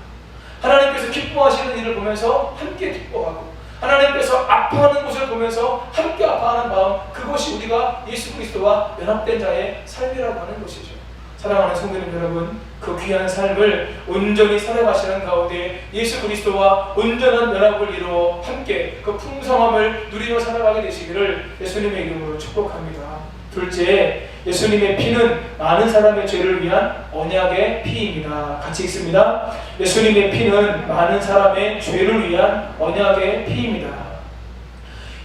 하나님께서 기뻐하시는 일을 보면서 함께 기뻐하고, 하나님께서 아파하는 것을 보면서 함께 아파하는 마음, 그것이 우리가 예수 그리스도와 연합된 자의 삶이라고 하는 것이죠. 사랑하는 성도님 여러분, 그 귀한 삶을 온전히 살아가시는 가운데 예수 그리스도와 온전한 연합을 이루어 함께 그 풍성함을 누리며 살아가게 되시기를 예수님의 이름으로 축복합니다. 둘째, 예수님의 피는 많은 사람의 죄를 위한 언약의 피입니다. 같이 읽습니다. 예수님의 피는 많은 사람의 죄를 위한 언약의 피입니다.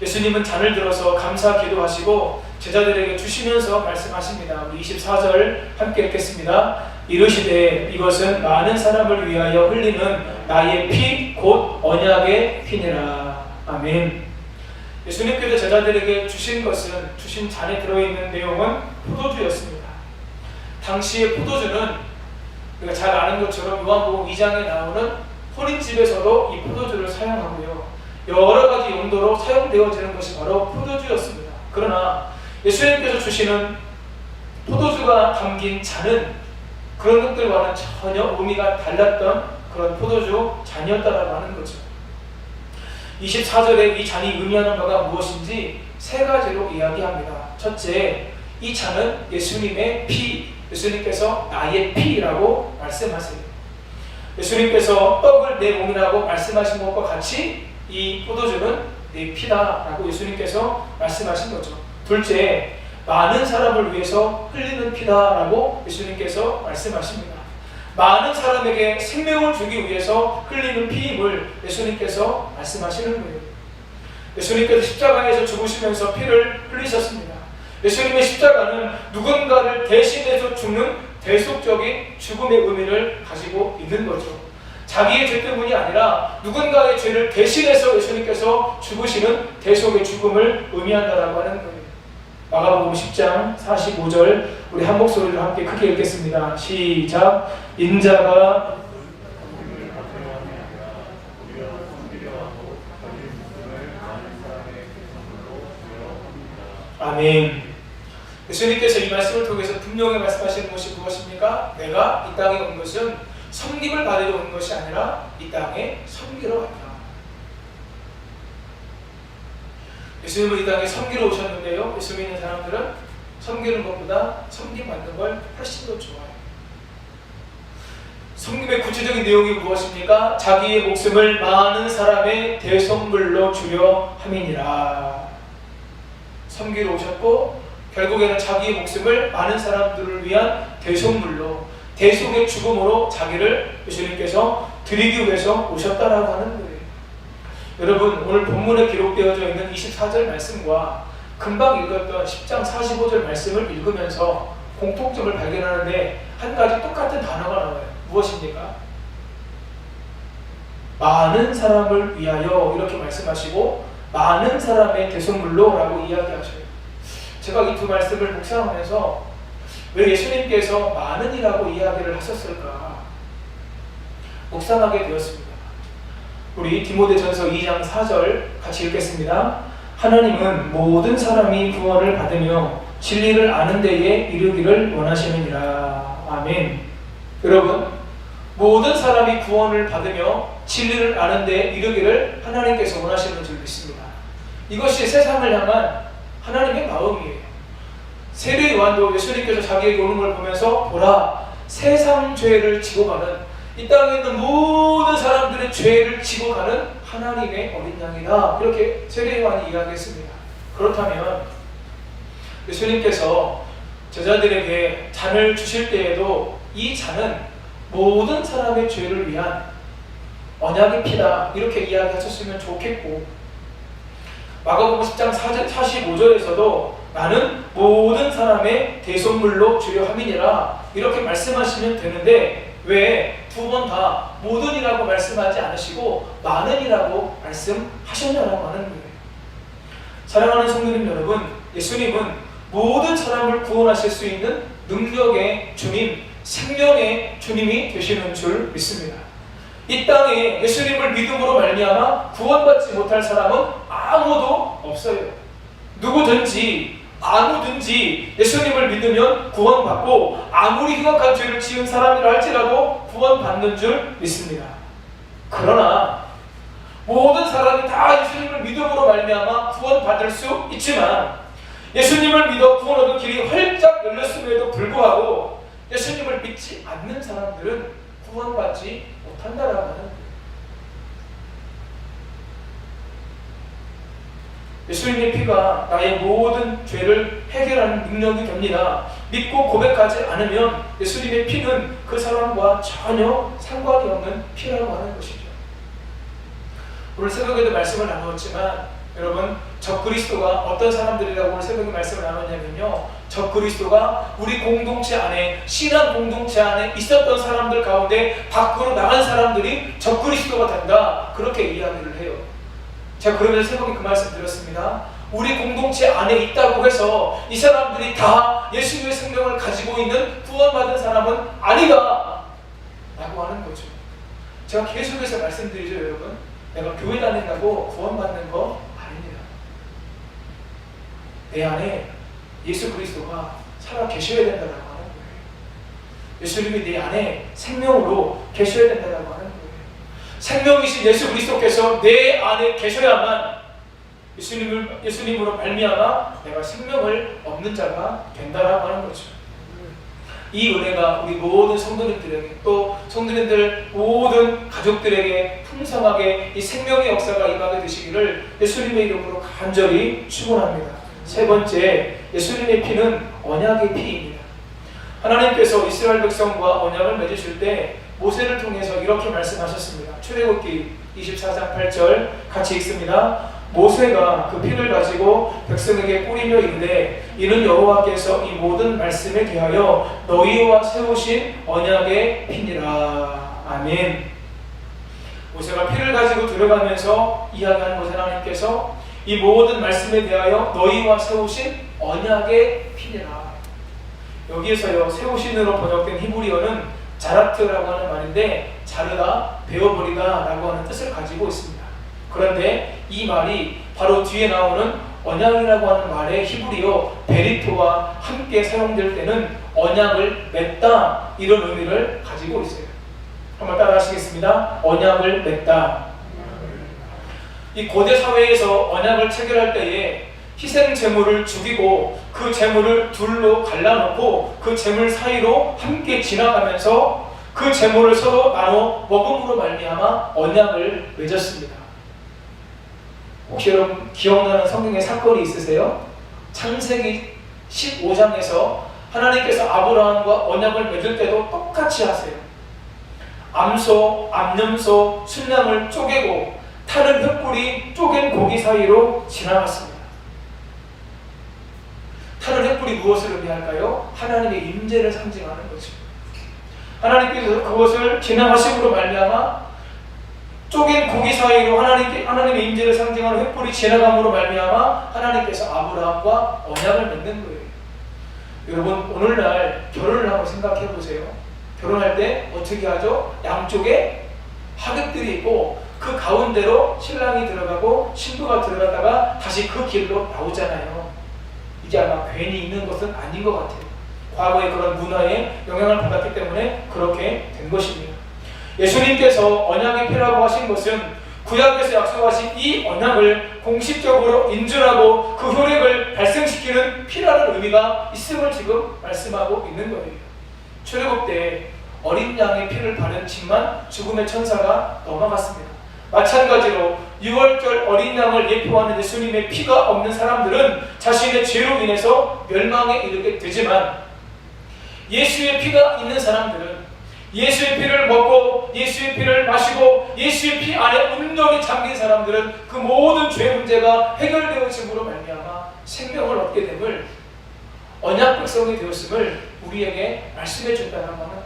예수님은 잔을 들어서 감사 기도하시고 제자들에게 주시면서 말씀하십니다. 우리 24절 함께 읽겠습니다. 이르시되 이것은 많은 사람을 위하여 흘리는 나의 피 곧 언약의 피니라. 아멘. 예수님께서 제자들에게 주신 잔에 들어있는 내용은 포도주였습니다. 당시의 포도주는 우리가 잘 아는 것처럼 요한복음 2장에 나오는 혼인집에서도 이 포도주를 사용하고요, 여러 가지 용도로 사용되어지는 것이 바로 포도주였습니다. 그러나 예수님께서 주시는 포도주가 담긴 잔은 그런 것들과는 전혀 의미가 달랐던 그런 포도주 잔이었다라고 하는 거죠. 24절에 이 잔이 의미하는 바가 무엇인지 세 가지로 이야기합니다. 첫째, 이 잔은 예수님의 피, 예수님께서 나의 피라고 말씀하세요. 예수님께서 떡을 내 몸이라고 말씀하신 것과 같이 이 포도주는 내 피다라고 예수님께서 말씀하신 거죠. 둘째, 많은 사람을 위해서 흘리는 피다라고 예수님께서 말씀하십니다. 많은 사람에게 생명을 주기 위해서 흘리는 피임을 예수님께서 말씀하시는 거예요. 예수님께서 십자가에서 죽으시면서 피를 흘리셨습니다. 예수님의 십자가는 누군가를 대신해서 죽는 대속적인 죽음의 의미를 가지고 있는 거죠. 자기의 죄 때문이 아니라 누군가의 죄를 대신해서 예수님께서 죽으시는 대속의 죽음을 의미한다라고 하는 거예요. 마가복음 10장 45절 우리 한 목소리로 함께 크게 읽겠습니다. 시작. 인자가 아멘. 예수님께서 이 말씀을 통해서 분명히 말씀하시는 것이 무엇입니까? 내가 이 땅에 온 것은 섬김을 받으러 온 것이 아니라 이 땅에 섬기러 왔다. 예수님은 이 땅에 섬기러 오셨는데요, 예수 믿는 사람들은 섬기는 것보다 섬김 받는 걸 훨씬 더 좋아해요. 섬김의 구체적인 내용이 무엇입니까? 자기의 목숨을 많은 사람의 대속물로 주려 함이니라. 섬기러 오셨고 결국에는 자기의 목숨을 많은 사람들을 위한 대속물로, 대속의 죽음으로 자기를 예수님께서 드리기 위해서 오셨다라고 하는 거예요. 여러분, 오늘 본문에 기록되어져 있는 24절 말씀과 금방 읽었던 10장 45절 말씀을 읽으면서 공통점을 발견하는데 한 가지 똑같은 단어가 나와요. 무엇입니까? 많은 사람을 위하여 이렇게 말씀하시고 많은 사람의 대속물로 라고 이야기하셔요. 제가 이 두 말씀을 묵상하면서 왜 예수님께서 많은이라고 이야기를 하셨을까 묵상하게 되었습니다. 우리 디모데전서 2장 4절 같이 읽겠습니다. 하나님은 모든 사람이 구원을 받으며 진리를 아는 데에 이르기를 원하시느니라. 아멘. 여러분, 모든 사람이 구원을 받으며 진리를 아는 데에 이르기를 하나님께서 원하시는 줄 믿습니다. 이것이 세상을 향한 하나님의 마음이에요. 세례 요한도 예수님께서 자기에게 오는 걸 보면서 보라, 세상 죄를 지고 가는, 이 땅에 있는 모든 사람들의 죄를 지고 가는 하나님의 어린 양이다, 이렇게 세례 요한이 이야기했습니다. 그렇다면 예수님께서 제자들에게 잔을 주실 때에도 이 잔은 모든 사람의 죄를 위한 언약의 피다, 이렇게 이야기하셨으면 좋겠고, 마가복음 10장 45절에서도 나는 모든 사람의 대속물로 주려 함이니라 이렇게 말씀하시면 되는데 왜 두 번 다 모든이라고 말씀하지 않으시고 많은이라고 말씀하셨냐라고 하는 거예요. 사랑하는 성도님 여러분, 예수님은 모든 사람을 구원하실 수 있는 능력의 주님, 생명의 주님이 되시는 줄 믿습니다. 이 땅에 예수님을 믿음으로 말미암아 구원받지 못할 사람은 아무도 없어요. 누구든지 아무든지 예수님을 믿으면 구원받고 아무리 흉악한 죄를 지은 사람이라 할지라도 구원받는 줄 믿습니다. 그러나 모든 사람이 다 예수님을 믿음으로 말미암아 구원받을 수 있지만 예수님을 믿어 구원 얻은 길이 활짝 열렸음에도 불구하고 예수님을 믿지 않는 사람들은 구원받지 못한다라고 하는 거예요. 예수님의 피가 나의 모든 죄를 해결하는 능력이 됩니다. 믿고 고백하지 않으면 예수님의 피는 그 사람과 전혀 상관이 없는 피라고 하는 것이죠. 오늘 새벽에도 말씀을 나누었지만 여러분, 적그리스도가 어떤 사람들이라고 오늘 새벽에 말씀을 나눴냐면요, 적그리스도가 우리 공동체 안에, 신앙 공동체 안에 있었던 사람들 가운데 밖으로 나간 사람들이 적그리스도가 된다, 그렇게 이야기를 해요. 제가 그러면서 새벽에 그 말씀 드렸습니다. 우리 공동체 안에 있다고 해서 이 사람들이 다 예수님의 생명을 가지고 있는 구원받은 사람은 아니다 라고 하는 거죠. 제가 계속해서 말씀드리죠. 여러분, 내가 교회 다닌다고 구원받는 거 아닙니다. 내 안에 예수 그리스도가 살아 계셔야 된다고 하는 거예요. 예수님이 내 안에 생명으로 계셔야 된다고 하는 거예요. 생명이신 예수 그리스도께서 내 안에 계셔야만 예수님으로 말미암아 내가 생명을 얻는 자가 된다라고 하는 거죠. 이 은혜가 우리 모든 성도님들에게, 또 성도님들 모든 가족들에게 풍성하게 이 생명의 역사가 임하게 되시기를 예수님의 이름으로 간절히 축원합니다. 세 번째, 예수님의 피는 언약의 피입니다. 하나님께서 이스라엘 백성과 언약을 맺으실 때 모세를 통해서 이렇게 말씀하셨습니다. 출애굽기 24장 8절 같이 읽습니다. 모세가 그 피를 가지고 백성에게 뿌리며 이르되 이는 여호와께서 이 모든 말씀에 대하여 너희와 세우신 언약의 피니라. 아멘. 모세가 피를 가지고 들어가면서 이야기하는 것은 하나님께서 이 모든 말씀에 대하여 너희와 세우신 언약의 피니라. 여기에서요, 세우신으로 번역된 히브리어는 자라트라고 하는 말인데, 자르다, 베어버리다 라고 하는 뜻을 가지고 있습니다. 그런데 이 말이 바로 뒤에 나오는 언약이라고 하는 말의 히브리어 베리토와 함께 사용될 때는 언약을 맺다, 이런 의미를 가지고 있어요. 한번 따라 하시겠습니다. 언약을 맺다. 이 고대 사회에서 언약을 체결할 때에 희생 제물을 죽이고 그 제물을 둘로 갈라놓고 그 제물 사이로 함께 지나가면서 그 제물을 서로 나눠 먹음으로 말미암아 언약을 맺었습니다. 혹시 여러분 기억나는 성경의 사건이 있으세요? 창세기 15장에서 하나님께서 아브라함과 언약을 맺을 때도 똑같이 하세요. 암소, 암염소, 순양을 쪼개고 타는 횃불이 쪼갠 고기 사이로 지나갔습니다. 타는 횃불이 무엇을 의미할까요? 하나님의 임재를 상징하는 거죠. 하나님께서 그것을 지나가심으로 말미암아 쪼갠 고기 사이로 하나님의 임재를 상징하는 횃불이 지나감으로 말미암아 하나님께서 아브라함과 언약을 맺는 거예요. 여러분, 오늘날 결혼을 한번 생각해 보세요. 결혼할 때 어떻게 하죠? 양쪽에 하객들이 있고 그 가운데로 신랑이 들어가고 신부가 들어갔다가 다시 그 길로 나오잖아요. 이게 아마 괜히 있는 것은 아닌 것 같아요. 과거에 그런 문화에 영향을 받았기 때문에 그렇게 된 것입니다. 예수님께서 언약의 피라고 하신 것은 구약에서 약속하신 이 언약을 공식적으로 인준하고 그 효력을 발생시키는 피라는 의미가 있음을 지금 말씀하고 있는 거예요. 출애굽 때 어린 양의 피를 바른 징만 죽음의 천사가 넘어갔습니다. 마찬가지로 6월절 어린 양을 예표하는 예수님의 피가 없는 사람들은 자신의 죄로 인해서 멸망에 이르게 되지만, 예수의 피가 있는 사람들은 예수의 피를 먹고 예수의 피를 마시고 예수의 피 안에 온전히 잠긴 사람들은 그 모든 죄 문제가 해결되어짐으로 말미암아 생명을 얻게 됨을, 언약 백성이 되었음을 우리에게 말씀해 준다는 하는 겁니다.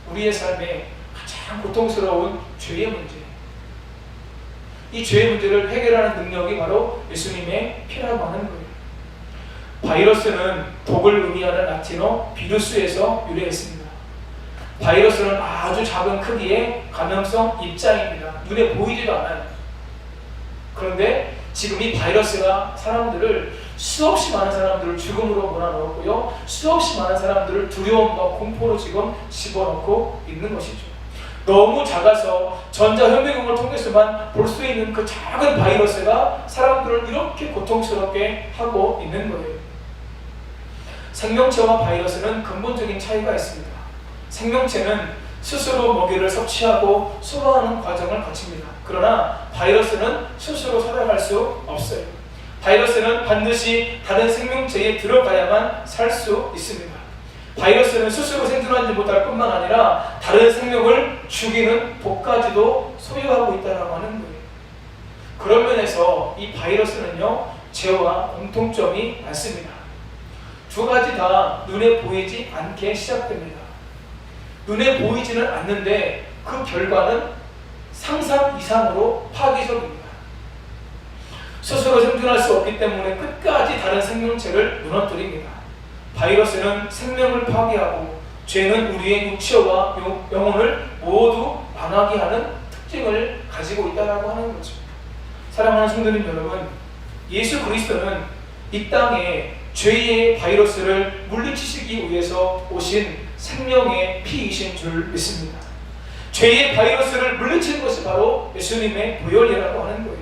우리의 삶에 가장 고통스러운 죄의 문제, 이 죄의 문제를 해결하는 능력이 바로 예수님의 피라고 하는 거예요. 바이러스는 독을 의미하는 라틴어 비루스에서 유래했습니다. 바이러스는 아주 작은 크기의 감염성 입자입니다. 눈에 보이지도 않아요. 그런데 지금 이 바이러스가 수없이 많은 사람들을 죽음으로 몰아넣었고요, 수없이 많은 사람들을 두려움과 공포로 지금 집어넣고 있는 것이죠. 너무 작아서 전자현미경을 통해서만 볼 수 있는 그 작은 바이러스가 사람들을 이렇게 고통스럽게 하고 있는 거예요. 생명체와 바이러스는 근본적인 차이가 있습니다. 생명체는 스스로 먹이를 섭취하고 소화하는 과정을 거칩니다. 그러나 바이러스는 스스로 살아갈 수 없어요. 바이러스는 반드시 다른 생명체에 들어가야만 살 수 있습니다. 바이러스는 스스로 생존하지 못할 뿐만 아니라 다른 생명을 죽이는 독까지도 소유하고 있다고 하는 거예요. 그런 면에서 이 바이러스는요, 죄와 공통점이 많습니다. 두 가지 다 눈에 보이지 않게 시작됩니다. 눈에 보이지는 않는데 그 결과는 상상 이상으로 파괴적입니다. 스스로 생존할 수 없기 때문에 끝까지 다른 생명체를 무너뜨립니다. 바이러스는 생명을 파괴하고, 죄는 우리의 육체와 영혼을 모두 망하게 하는 특징을 가지고 있다고 하는 거죠. 사랑하는 성도님 여러분, 예수 그리스도는 이 땅에 죄의 바이러스를 물리치시기 위해서 오신 생명의 피이신 줄 믿습니다. 죄의 바이러스를 물리치는 것이 바로 예수님의 보혈이라고 하는 거예요.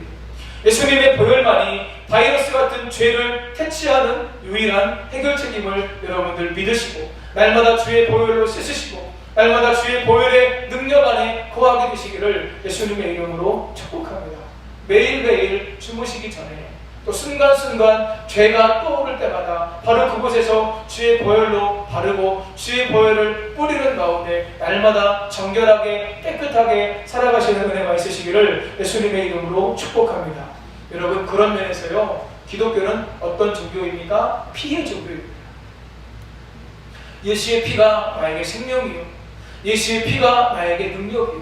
예수님의 보혈만이 바이러스 같은 죄를 퇴치하는 유일한 해결책임을 여러분들 믿으시고 날마다 주의 보혈로 씻으시고 날마다 주의 보혈의 능력 안에 거하게 되시기를 예수님의 이름으로 축복합니다. 매일매일 주무시기 전에 또 순간순간 죄가 떠오를 때마다 바로 그곳에서 주의 보혈로 바르고 주의 보혈을 뿌리는 가운데 날마다 정결하게 깨끗하게 살아가시는 은혜가 있으시기를 예수님의 이름으로 축복합니다. 여러분, 그런 면에서요, 기독교는 어떤 종교입니까? 피의 종교입니다. 예수의 피가 나에게 생명이요, 예수의 피가 나에게 능력이요.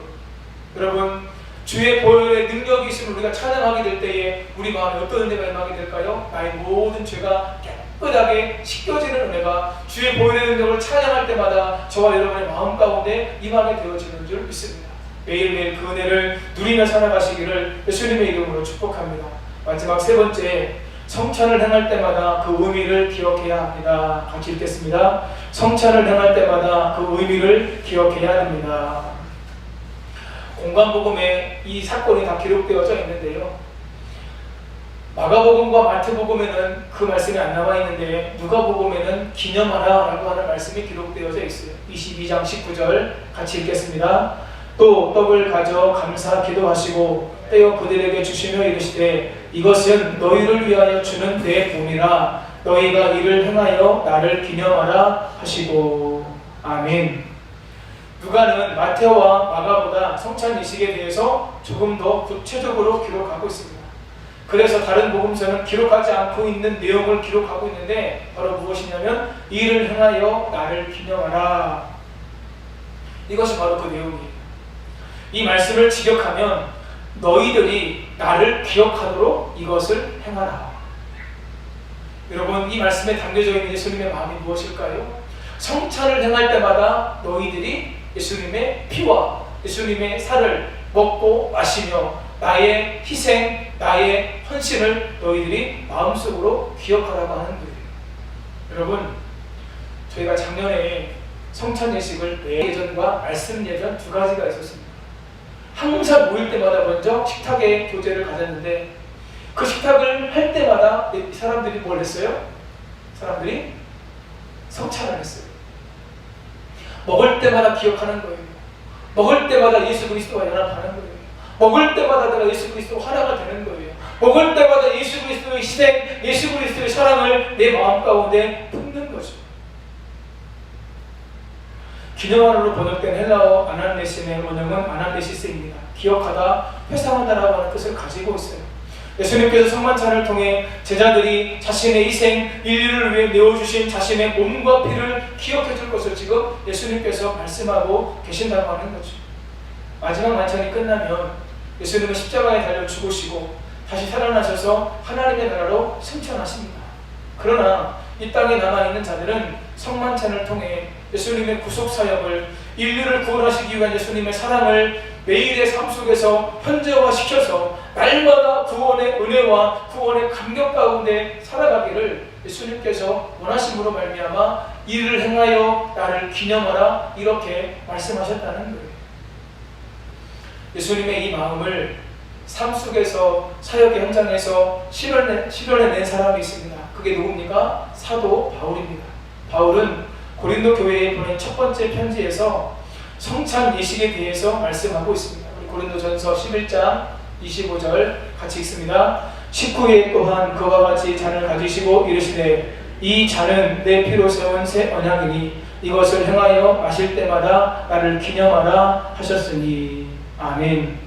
여러분, 주의 보혈의 능력이 있음을 우리가 찬양하게 될 때에 우리 마음에 어떤 은혜가 임하게 될까요? 나의 모든 죄가 깨끗하게 씻겨지는 은혜가 주의 보혈의 능력을 찬양할 때마다 저와 여러분의 마음 가운데 임하게 되어지는 줄 믿습니다. 매일매일 그 은혜를 누리며 살아가시기를 예수님의 이름으로 축복합니다. 마지막 세 번째, 성찬을 행할 때마다 그 의미를 기억해야 합니다. 같이 읽겠습니다. 성찬을 행할 때마다 그 의미를 기억해야 합니다. 공관복음에 이 사건이 다 기록되어져 있는데요, 마가복음과 마태복음에는 그 말씀이 안 나와 있는데 누가복음에는 기념하라 라고 하는 말씀이 기록되어져 있어요. 22장 19절 같이 읽겠습니다. 또 떡을 가져 감사 기도하시고 떼어 그들에게 주시며 이르시되 이것은 너희를 위하여 주는 내 몸이라 너희가 이를 행하여 나를 기념하라 하시고. 아멘. 누가는 마태와 마가보다 성찬 예식에 대해서 조금 더 구체적으로 기록하고 있습니다. 그래서 다른 복음서는 기록하지 않고 있는 내용을 기록하고 있는데 바로 무엇이냐면 이를 행하여 나를 기념하라. 이것이 바로 그 내용이에요. 이 말씀을 직역하면 너희들이 나를 기억하도록 이것을 행하라. 여러분, 이 말씀에 담겨져 있는 예수님의 마음이 무엇일까요? 성찬을 행할 때마다 너희들이 예수님의 피와 예수님의 살을 먹고 마시며 나의 희생, 나의 헌신을 너희들이 마음속으로 기억하라고 하는 거예요. 여러분, 저희가 작년에 성찬 예식을 예전과 말씀 예전 두 가지가 있었습니다. 항상 모일 때마다 먼저 식탁에 교제를 가졌는데 그 식탁을 할 때마다 사람들이 뭘 했어요? 사람들이 성찬을 했어요. 먹을 때마다 기억하는 거예요. 먹을 때마다 예수 그리스도와 연합하는 거예요. 먹을 때마다 내가 예수 그리스도 하나가 되는 거예요. 먹을 때마다 예수 그리스도의 희생, 예수 그리스도의 사랑을 내 마음 가운데 품는 거죠. 기념하라로 번역된 헬라어 아나네심의 원형은 아나네시스입니다. 기억하다, 회상하다라고 하는 뜻을 가지고 있어요. 예수님께서 성만찬을 통해 제자들이 자신의 희생, 인류를 위해 내어주신 자신의 몸과 피를 기억해 줄 것을 지금 예수님께서 말씀하고 계신다고 하는 거죠. 마지막 만찬이 끝나면 예수님은 십자가에 달려 죽으시고 다시 살아나셔서 하나님의 나라로 승천하십니다. 그러나 이 땅에 남아있는 자들은 성만찬을 통해 예수님의 구속사역을, 인류를 구원하시기 위한 예수님의 사랑을 매일의 삶 속에서 현재화시켜서 날마다 구원의 은혜와 구원의 감격 가운데 살아가기를 예수님께서 원하심으로 말미암아 이를 행하여 나를 기념하라 이렇게 말씀하셨다는 거예요. 예수님의 이 마음을 삶 속에서 사역의 현장에서 실현해낸 사람이 있습니다. 그게 누굽니까? 사도 바울입니다. 바울은 고린도 교회에 보낸 첫 번째 편지에서 성찬 예식에 대해서 말씀하고 있습니다. 우리 고린도전서 11장 25절 같이 읽습니다. 19회 또한 그와 같이 잔을 가지시고 이르시되 이 잔은 내 피로 세운 새 언약이니 이것을 행하여 마실 때마다 나를 기념하라 하셨으니. 아멘.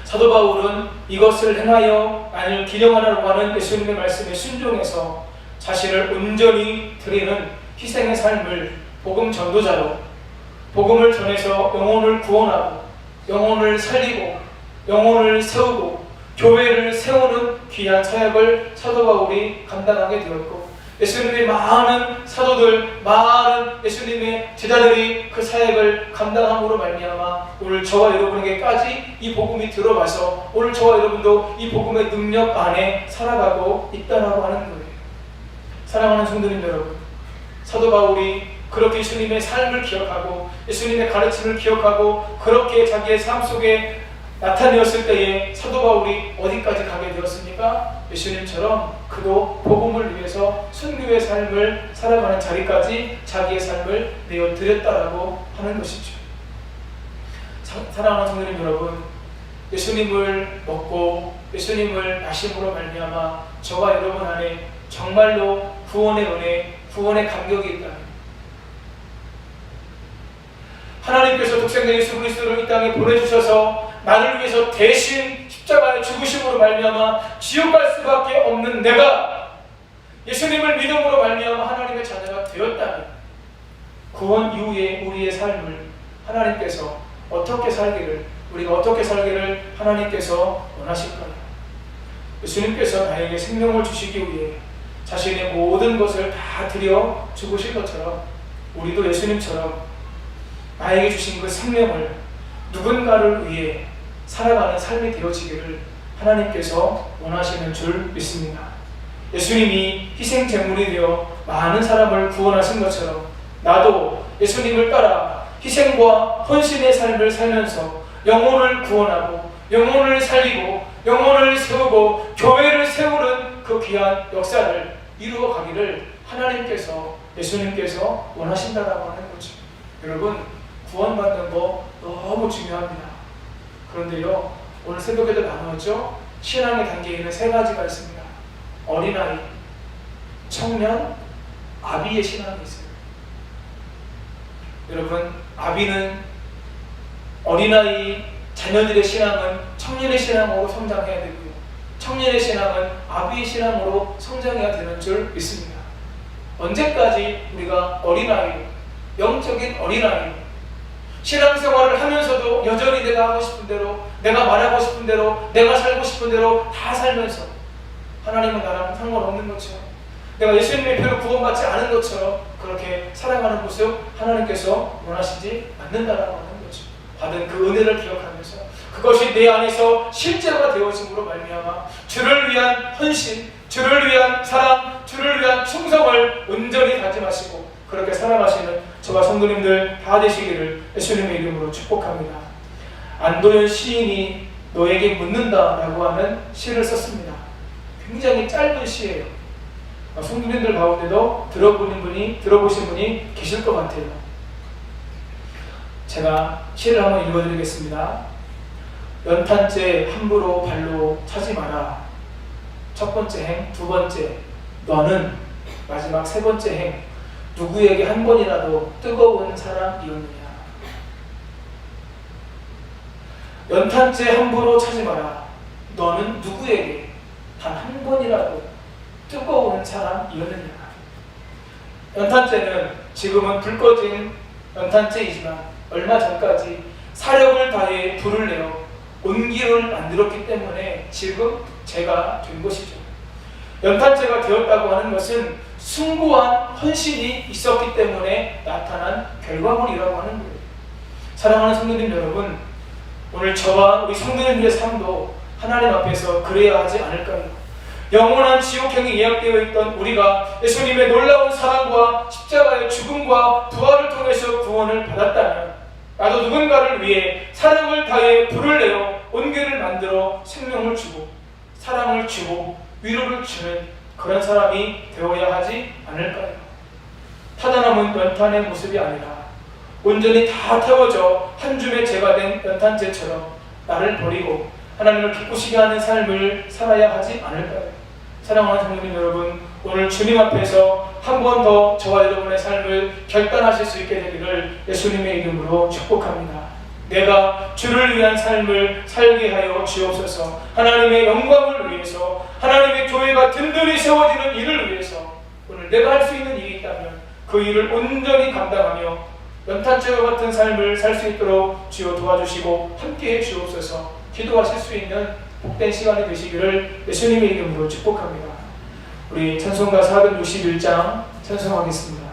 사도 바울은 이것을 행하여 나를 기념하라고 하는 예수님의 말씀에 순종해서 자신을 온전히 드리는 희생의 삶을 복음 전도자로 복음을 전해서 영혼을 구원하고 영혼을 살리고 영혼을 세우고 교회를 세우는 귀한 사역을 사도 바울이 감당하게 되었고 예수님의 많은 사도들, 많은 예수님의 제자들이 그 사역을 감당함으로 말미암아 오늘 저와 여러분에게까지 이 복음이 들어와서 오늘 저와 여러분도 이 복음의 능력 안에 살아가고 있다라고 하는 거예요. 사랑하는 성도님 여러분, 사도 바울이 그렇게 예수님의 삶을 기억하고 예수님의 가르침을 기억하고 그렇게 자기의 삶 속에 나타내었을 때에 사도 바울이 어디까지 가게 되었습니까? 예수님처럼 그도 복음을 위해서 순교의 삶을 살아가는 자리까지 자기의 삶을 내어드렸다라고 하는 것이죠. 사랑하는 성도님 여러분, 예수님을 먹고 예수님을 마심으로 말미암아 저와 여러분 안에 정말로 구원의 은혜, 구원의 감격이 있다면 하나님께서 독생자 예수 그리스도를 이 땅에 보내주셔서 나를 위해서 대신 십자가의 죽으심으로 말미암아 지옥 갈 수밖에 없는 내가 예수님을 믿음으로 말미암아 하나님의 자녀가 되었다면 구원 이후에 우리의 삶을 하나님께서 어떻게 살기를, 우리가 어떻게 살기를 하나님께서 원하실까요? 예수님께서 나에게 생명을 주시기 위해 자신의 모든 것을 다 드려 죽으실 것처럼 우리도 예수님처럼 나에게 주신 그 생명을 누군가를 위해 살아가는 삶이 되어지기를 하나님께서 원하시는 줄 믿습니다. 예수님이 희생 제물이 되어 많은 사람을 구원하신 것처럼 나도 예수님을 따라 희생과 헌신의 삶을 살면서 영혼을 구원하고 영혼을 살리고 영혼을 세우고 교회를 세우는 그 귀한 역사를 이루어 가기를 하나님께서, 예수님께서 원하신다라고 하는 거죠. 여러분, 구원받는 거 너무 중요합니다. 그런데요, 오늘 새벽에도 나누었죠? 신앙의 단계에는 세 가지가 있습니다. 어린아이, 청년, 아비의 신앙이 있어요. 여러분, 아비는 어린아이, 자녀들의 신앙은 청년의 신앙으로 성장해야 되고요. 청년의 신앙은 아비의 신앙으로 성장해야 되는 줄 믿습니다. 언제까지 우리가 어린아이로, 영적인 어린아이로 신앙생활을 하면서도 여전히 내가 하고 싶은 대로, 내가 말하고 싶은 대로, 내가 살고 싶은 대로 다 살면서 하나님은 나랑 상관없는 것처럼, 내가 예수님의 피로 구원받지 않은 것처럼 그렇게 살아가는 모습 하나님께서 원하시지 않는다라고 하는 거죠. 받은 그 은혜를 기억하면서 그것이 내 안에서 실제가 되어짐으로 말미암아 주를 위한 헌신, 주를 위한 사랑, 주를 위한 충성을 온전히 다짐하시고 그렇게 살아가시는 저와 성도님들 다 되시기를 예수님의 이름으로 축복합니다. 안도현 시인이 너에게 묻는다라고 하는 시를 썼습니다. 굉장히 짧은 시예요. 성도님들 가운데도 들어보신 분이 계실 것 같아요. 제가 시를 한번 읽어드리겠습니다. 연탄재 함부로 발로 차지 마라. 첫 번째 행, 두 번째 너는, 마지막 세 번째 행, 누구에게 한 번이라도 뜨거운 사랑이었느냐. 연탄재 함부로 차지 마라. 너는 누구에게 단 한 번이라도 뜨거운 사랑이었느냐. 연탄재는 지금은 불 꺼진 연탄재이지만 얼마 전까지 사력을 다해 불을 내어 온기를 만들었기 때문에 지금 재가 된 것이죠. 연탄재가 되었다고 하는 것은 숭고한 헌신이 있었기 때문에 나타난 결과물이라고 하는 거예요. 사랑하는 성도님 여러분, 오늘 저와 우리 성도님들의 삶도 하나님 앞에서 그래야 하지 않을까요? 영원한 지옥행이 예약되어 있던 우리가 예수님의 놀라운 사랑과 십자가의 죽음과 부활을 통해서 구원을 받았다면 나도 누군가를 위해 사랑을 다해 불을 내어 온기를 만들어 생명을 주고 사랑을 주고 위로를 주는 그런 사람이 되어야 하지 않을까요? 타다 남은 연탄의 모습이 아니라 온전히 다 태워져 한 줌의 재가 된 연탄재처럼 나를 버리고 하나님을 기쁘시게 하는 삶을 살아야 하지 않을까요? 사랑하는 성도님 여러분, 오늘 주님 앞에서 한 번 더 저와 여러분의 삶을 결단하실 수 있게 되기를 예수님의 이름으로 축복합니다. 내가 주를 위한 삶을 살게 하여 주옵소서. 하나님의 영광을 위해서, 하나님의 교회가 든든히 세워지는 일을 위해서 오늘 내가 할 수 있는 일이 있다면 그 일을 온전히 감당하며 연탄재와 같은 삶을 살 수 있도록 주여 도와주시고 함께해 주옵소서. 기도하실 수 있는 복된 시간이 되시기를 예수님의 이름으로 축복합니다. 우리 찬송가 461장 찬송하겠습니다.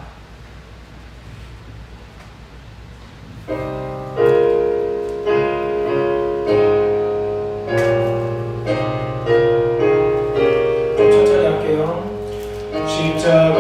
천천히 할게요. 십자가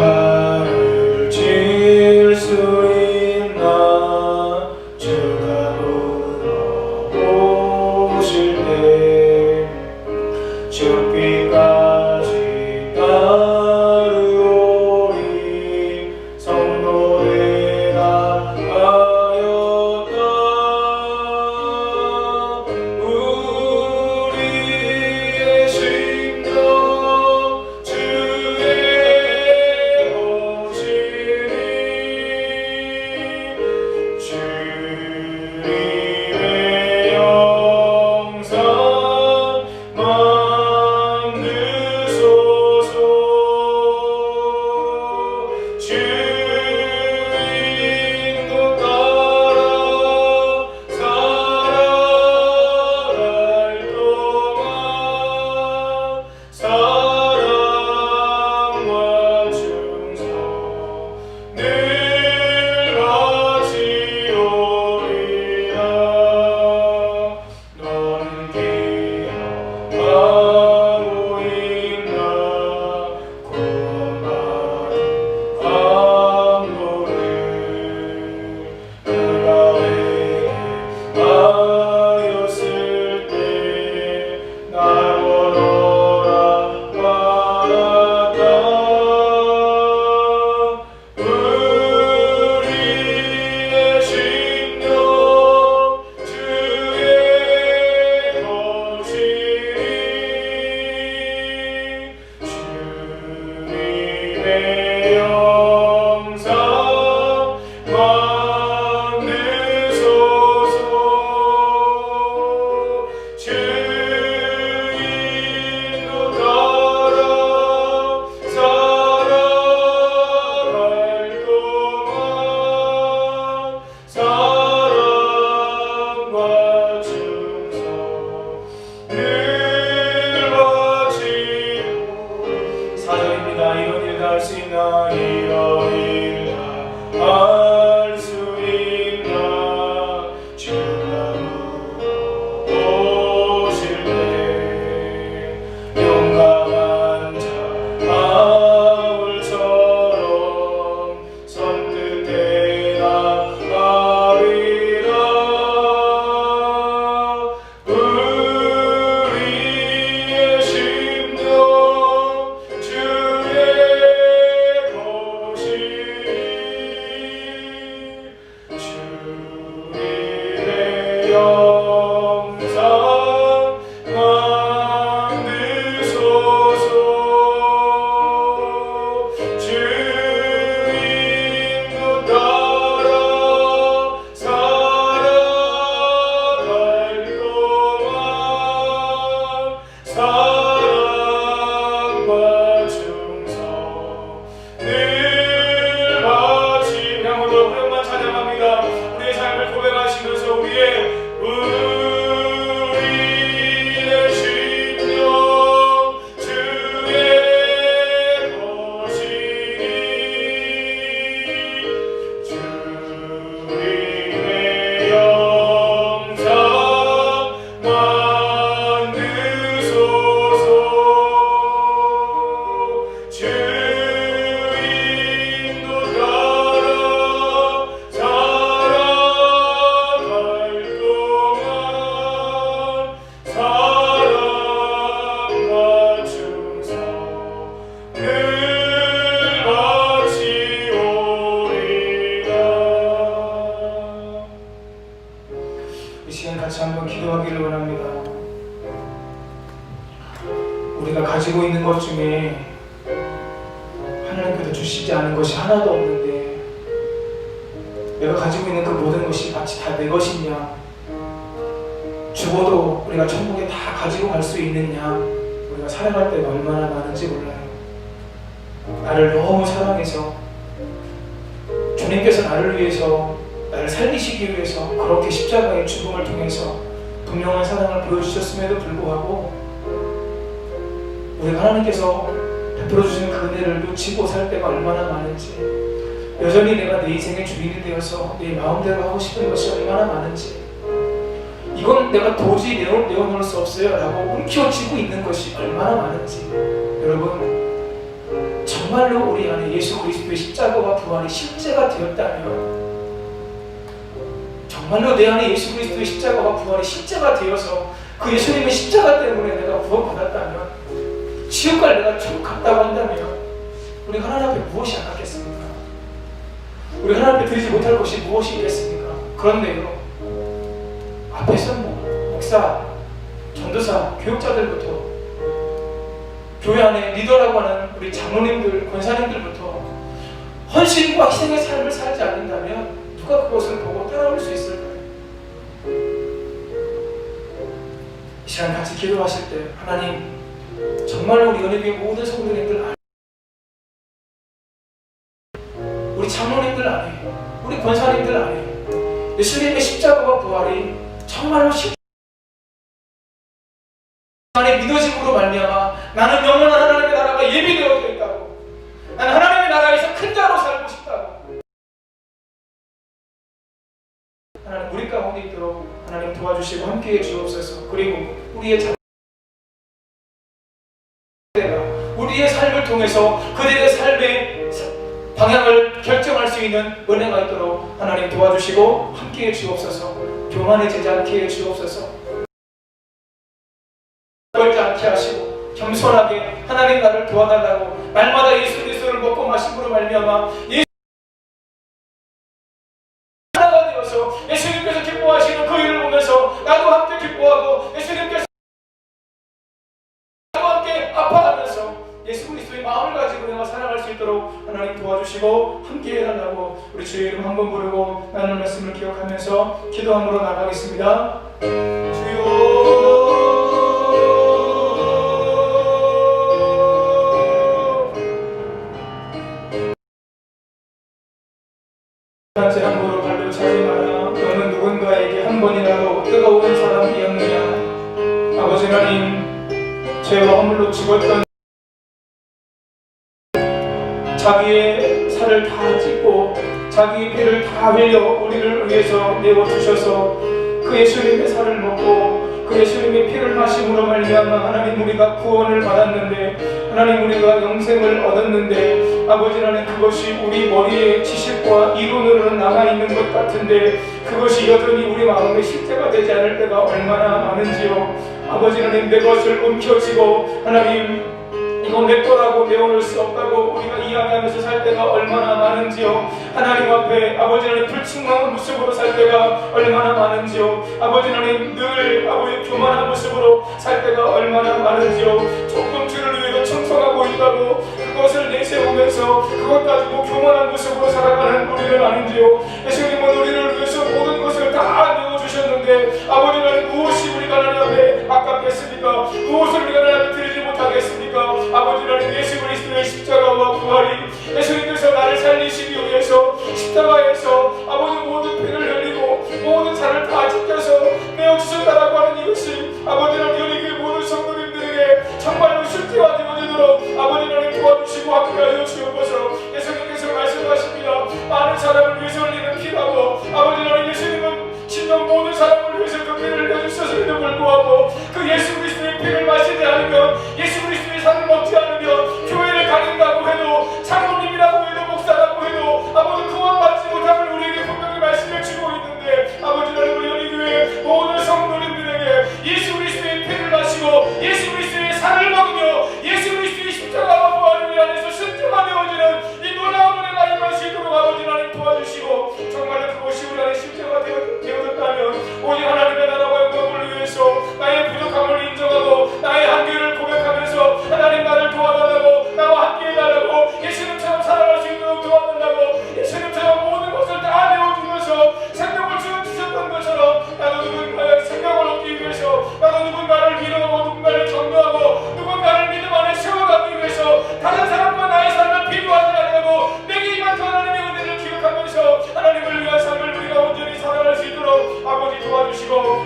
이 시간 같이 한번 기도하기를 원합니다. 우리가 가지고 있는 것 중에 하나님께서 주시지 않은 것이 하나도 없는데 내가 가지고 있는 그 모든 것이 마치 다 내 것이냐, 죽어도 우리가 천국에 다 가지고 갈 수 있느냐, 우리가 살아갈 때가 얼마나 많은지 몰라요. 나를 너무 사랑해서 주님께서 나를 위해서, 나를 살리시기 위해서 그렇게 십자가의 죽음을 통해서 분명한 사랑을 보여주셨음에도 불구하고 우리 하나님께서 베풀어 주신 그 은혜를 놓치고 살 때가 얼마나 많은지, 여전히 내가 내 인생의 주인이 되어서 내 마음대로 하고 싶은 것이 얼마나 많은지, 이건 내가 도저히 내어놓을 수 없어요 라고 움켜쥐고 있는 것이 얼마나 많은지, 여러분 정말로 우리 안에 예수 그리스도의 십자가와 부활이 실제가 되었다면, 정말로 내 안에 예수 그리스도의 십자가와 부활이 실제가 되어서 그 예수님의 십자가 때문에 내가 구원받았다면, 지옥갈 내가 천국 갔다고 한다면 우리 하나님 앞에 무엇이 아깝겠습니까? 우리 하나님 앞에 드리지 못할 것이 무엇이 있겠습니까? 그런데요, 앞에서 목사, 전도사, 교육자들부터 교회 안에 리더라고 하는 우리 장로님들, 권사님들부터 헌신과 희생의 삶을 살지 않는다면 누가 그것을 보고 따라올 수 있을까요? 이 시간 같이 기도하실 때 하나님, 정말로 우리 연예교회 모든 성도님들 안에, 우리 장로님들 안에, 우리 권사님들 안에 예수님의 십자가와 부활이 정말로 안에 믿어짐으로 말미암아 나는 영원한 하나님의 나라가 예비되어져 있다고, 나는 하나님의 나라에서 큰 자로 살고 싶다고, 하나님 우리 가운데 있도록 하나님 도와주시고 함께해 주옵소서. 그리고 우리의 삶을 통해서 그들의 삶의 방향을 결정할 수 있는 은혜가 있도록 하나님 도와주시고 함께해 주옵소서. 교만해지지 않게 해 주옵소서. 떨지 않게 하시고 겸손하게 하나님 나를 도와달라고 날마다 예수 그리스도를 먹고 마심으로 말미암아 하나가 되어서 예수님께서 기뻐하시는 그 일을 보면서 나도 함께 기뻐하고 예수님께서 나도 함께 아파하면서 예수 그리스도의 마음을 가지고 내가 살아갈 수 있도록 하나님 도와주시고 함께 해달라고 우리 주의 이름 한번 부르고 나눌 말씀을 기억하면서 기도함으로 나가겠습니다. 주여 단체 함부로 발로 차지 마라. 너는 누군가에게 한 번이라도 뜨거운 사람이었느냐. 아버지 하나님, 죄와 허물로 죽었던 자기의 살을 다 찢고 자기의 피를 다 흘려 우리를 위해서 내어주셔서 그 예수님의 살을 먹고 그 예수님의 피를 마심으로 말미암아 하나님 우리가 구원을 받았는데, 하나님 우리가 영생을 얻었는데, 아버지 하나님 그것이 우리 머리에 지식과 이론으로는 남아있는 것 같은데 그것이 여전히 우리 마음에 실제가 되지 않을 때가 얼마나 많은지요. 아버지 하나님 내 것을 움켜쥐고 하나님 이거 내 거라고 내어놓을 수 없다고 우리가 이야기하면서 살 때가 얼마나 많은지요. 하나님 앞에 아버지 하나님 불충만한 모습으로 살 때가 얼마나 많은지요. 아버지 하나님 늘 아버지 교만한 모습으로 살 때가 얼마나 많은지요. 조금 주를 위해서 청소하고 있다고 그것을 내세우면서 그것 가지고 교만한 모습으로 살아가는 우리를 아는지요. 예수님은 우리를 위해서 모든 것을 다 내어주셨는데 아버지 하나님 무엇이 우리가 하나님 앞에 아깝겠습니까? 무엇을 우리가 하나님 앞에 드리지 못하겠습니까? 아버지 하나님 예수 그리스도의 십자가와 부활이 예수님께서 나를 살리시기 위해서 십자가에서 아버지 모든 피를 흘리고 모든 살을 다 찢겨서 내어주셨다라고 하는 이것이 아버지 하나님 여기 모든 성도님들에게 정말로 실제화 되어지도록 아버지 하나님 도와주시고 함께하여 주옵소서. 예수님께서 말씀하십니다. 많은 사람을 위해서 흘리는 피라고. 아버지 하나님 예수님은 진정 모든 사람을 위해서 그 피를 내주셨음에도 불구하고 그 예수 그리스도의 피를 마시지 않으면, 예수 그리스도의 살을 먹지 않으면, 교회를 다닌다고 해도 장로님이라고 해도 목사라고 해도 아버지 구원받지 못함을 우리에게 분명히 말씀해 주고 있는데, 아버지 하나님 우리 연희교회 모든 성도님들에게 예수 그리스도의 피를 마시고 예수 그리스도의 살을 먹으며 예수 그리스도의 십자가와 부활을 위하여서 순종하 되어지는 이 놀라운 은혜가 임할 수 있도록 아버지 하나님 도와주시고, 정말로 그것이 우리 안에 실제가 되어졌다면 오직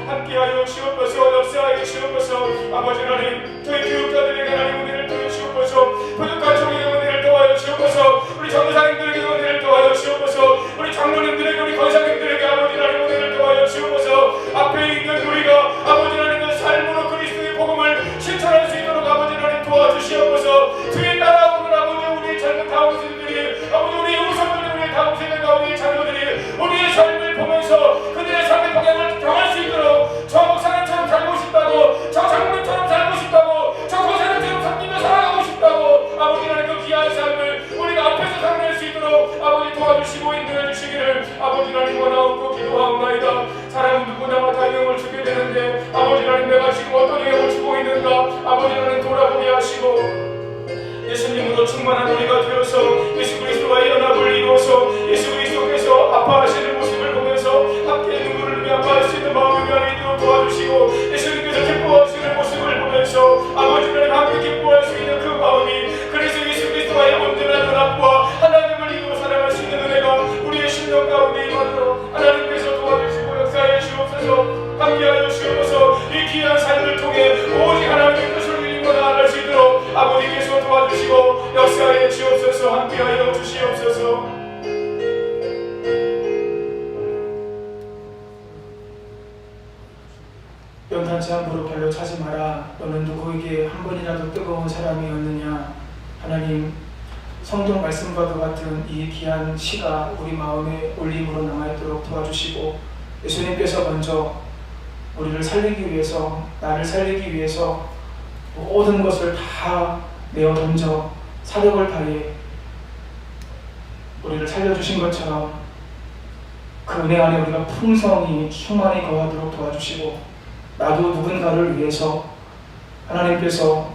함께하여 주옵소서. 역사하여 주옵소서. 아버지 하나님, 저희 교육자들에게 하나님 은혜를 더해 주옵소서. 부족한 종에게 은혜를 더하여 주옵소서. 우리 전도사님들에게 은혜를 더하여 주옵소서. 우리 장로님들에게, 우리 권사님들에게 아버지 하나님 은혜를 더하여 주옵소서. 앞에 있는 우리가 아버지 하나님의 삶으로 그리스도의 복음을 실천할 수 있도록 아버지 하나님 도와주시옵소서. 뒤에 따라오는 아버지 우리의 젊은 다음세대들이, 아버지 우리의 후손들이, 우리의 다음세대가, 우리의 자녀들이 우리의 삶을 보면서 그들의 삶의 방향을 정할 수 있도록, 저 목사님처럼 살고 싶다고, 저 장로님처럼 살고 싶다고, 저 권사님처럼 섬기며 살아가고 싶다고 아버지 하나님 그 귀한 삶을 우리가 앞에서 살아낼 수 있도록 아버지 도와주시고 인도해 주시기를 아버지 하나님 원하옵고 기도하옵나이다. 사람은 누구나마다 영을 주게 되는데 아버지 하나님 내가 지금 어떤 영을 주고 있는가 아버지 하나님 돌아보게 하시고 예수님으로 충만한 우리가 되어서 예수 그리스도와의 연합을 이루어서 예수 그리스도께서 아파하시는 모습을 보면서 함께 눈물을 흘리며 아파할 수 있는 마음이 안에 있도록 도와주시고 예수님께서 기뻐하시는 모습을 보면서 아버지 하나님 함께 기뻐할 수 있는 그 마음이, 그래서 예수 그리스도와의 온전한 연합과 하나님을 이루어 살아갈 수 있는 은혜가 우리의 심령 가운데 임하도록 하나님께서 도와주시고 역사해 주옵소서. 함께하여 주옵소서. 이 귀한 삶을 통해 오직 하나님의 뜻을 이루고 나아갈 수 있도록 아버지께서 도와주시고 역사해 주옵소서. 함께하여 주시옵소서. 연탄치 함부로 별로 차지 마라. 너는 누구에게 한 번이라도 뜨거운 사람이었느냐. 하나님, 성경 말씀과도 같은 이 귀한 시가 우리 마음에 울림으로 남아있도록 도와주시고 예수님께서 먼저 우리를 살리기 위해서, 나를 살리기 위해서 모든 것을 다 내어 던져 사력을 다해 우리를 살려주신 것처럼 그 은혜 안에 우리가 풍성히 충만히 거하도록 도와주시고, 나도 누군가를 위해서 하나님께서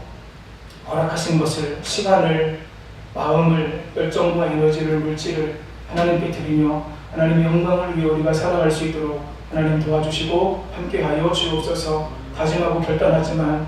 허락하신 것을, 시간을, 마음을, 열정과 에너지를, 물질을 하나님께 드리며 하나님의 영광을 위해 우리가 살아갈 수 있도록 하나님 도와주시고 함께하여 주옵소서. 다짐하고 결단하지만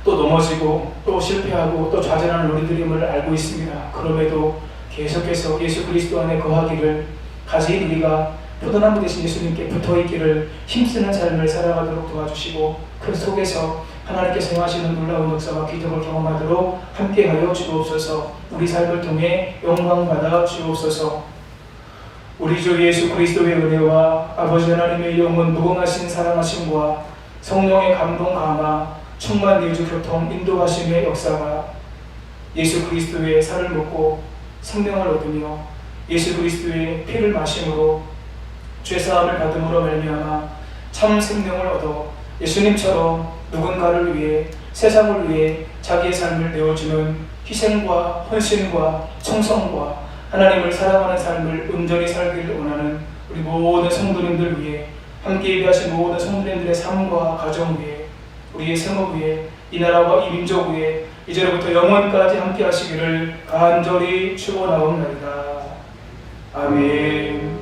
또 넘어지고 또 실패하고 또 좌절하는 우리들임을 알고 있습니다. 그럼에도 계속해서 예수 그리스도 안에 거하기를, 가지 우리가 포도나무 대신 예수님께 붙어있기를 힘쓰는 삶을 살아가도록 도와주시고 그 속에서 하나님께서 행하시는 놀라운 역사와 기적을 경험하도록 함께하여 주옵소서. 우리 삶을 통해 영광받아 주옵소서. 우리 주 예수 그리스도의 은혜와 아버지 하나님의 영원 무궁하신 사랑하심과 성령의 감동 감화 충만 내주 교통 인도하심의 역사가 예수 그리스도의 살을 먹고 생명을 얻으며 예수 그리스도의 피를 마심으로 죄사함을 받음으로 말미암아 참 생명을 얻어 예수님처럼 누군가를 위해, 세상을 위해 자기의 삶을 내어주는 희생과 헌신과 충성과 하나님을 사랑하는 삶을 온전히 살기를 원하는 우리 모든 성도님들 위해, 함께 예배하신 모든 성도님들의 삶과 가정 위해, 우리의 생업 위해, 이 나라와 이 민족 위해 이제로부터 영원까지 함께 하시기를 간절히 축원하옵나이다. 아멘.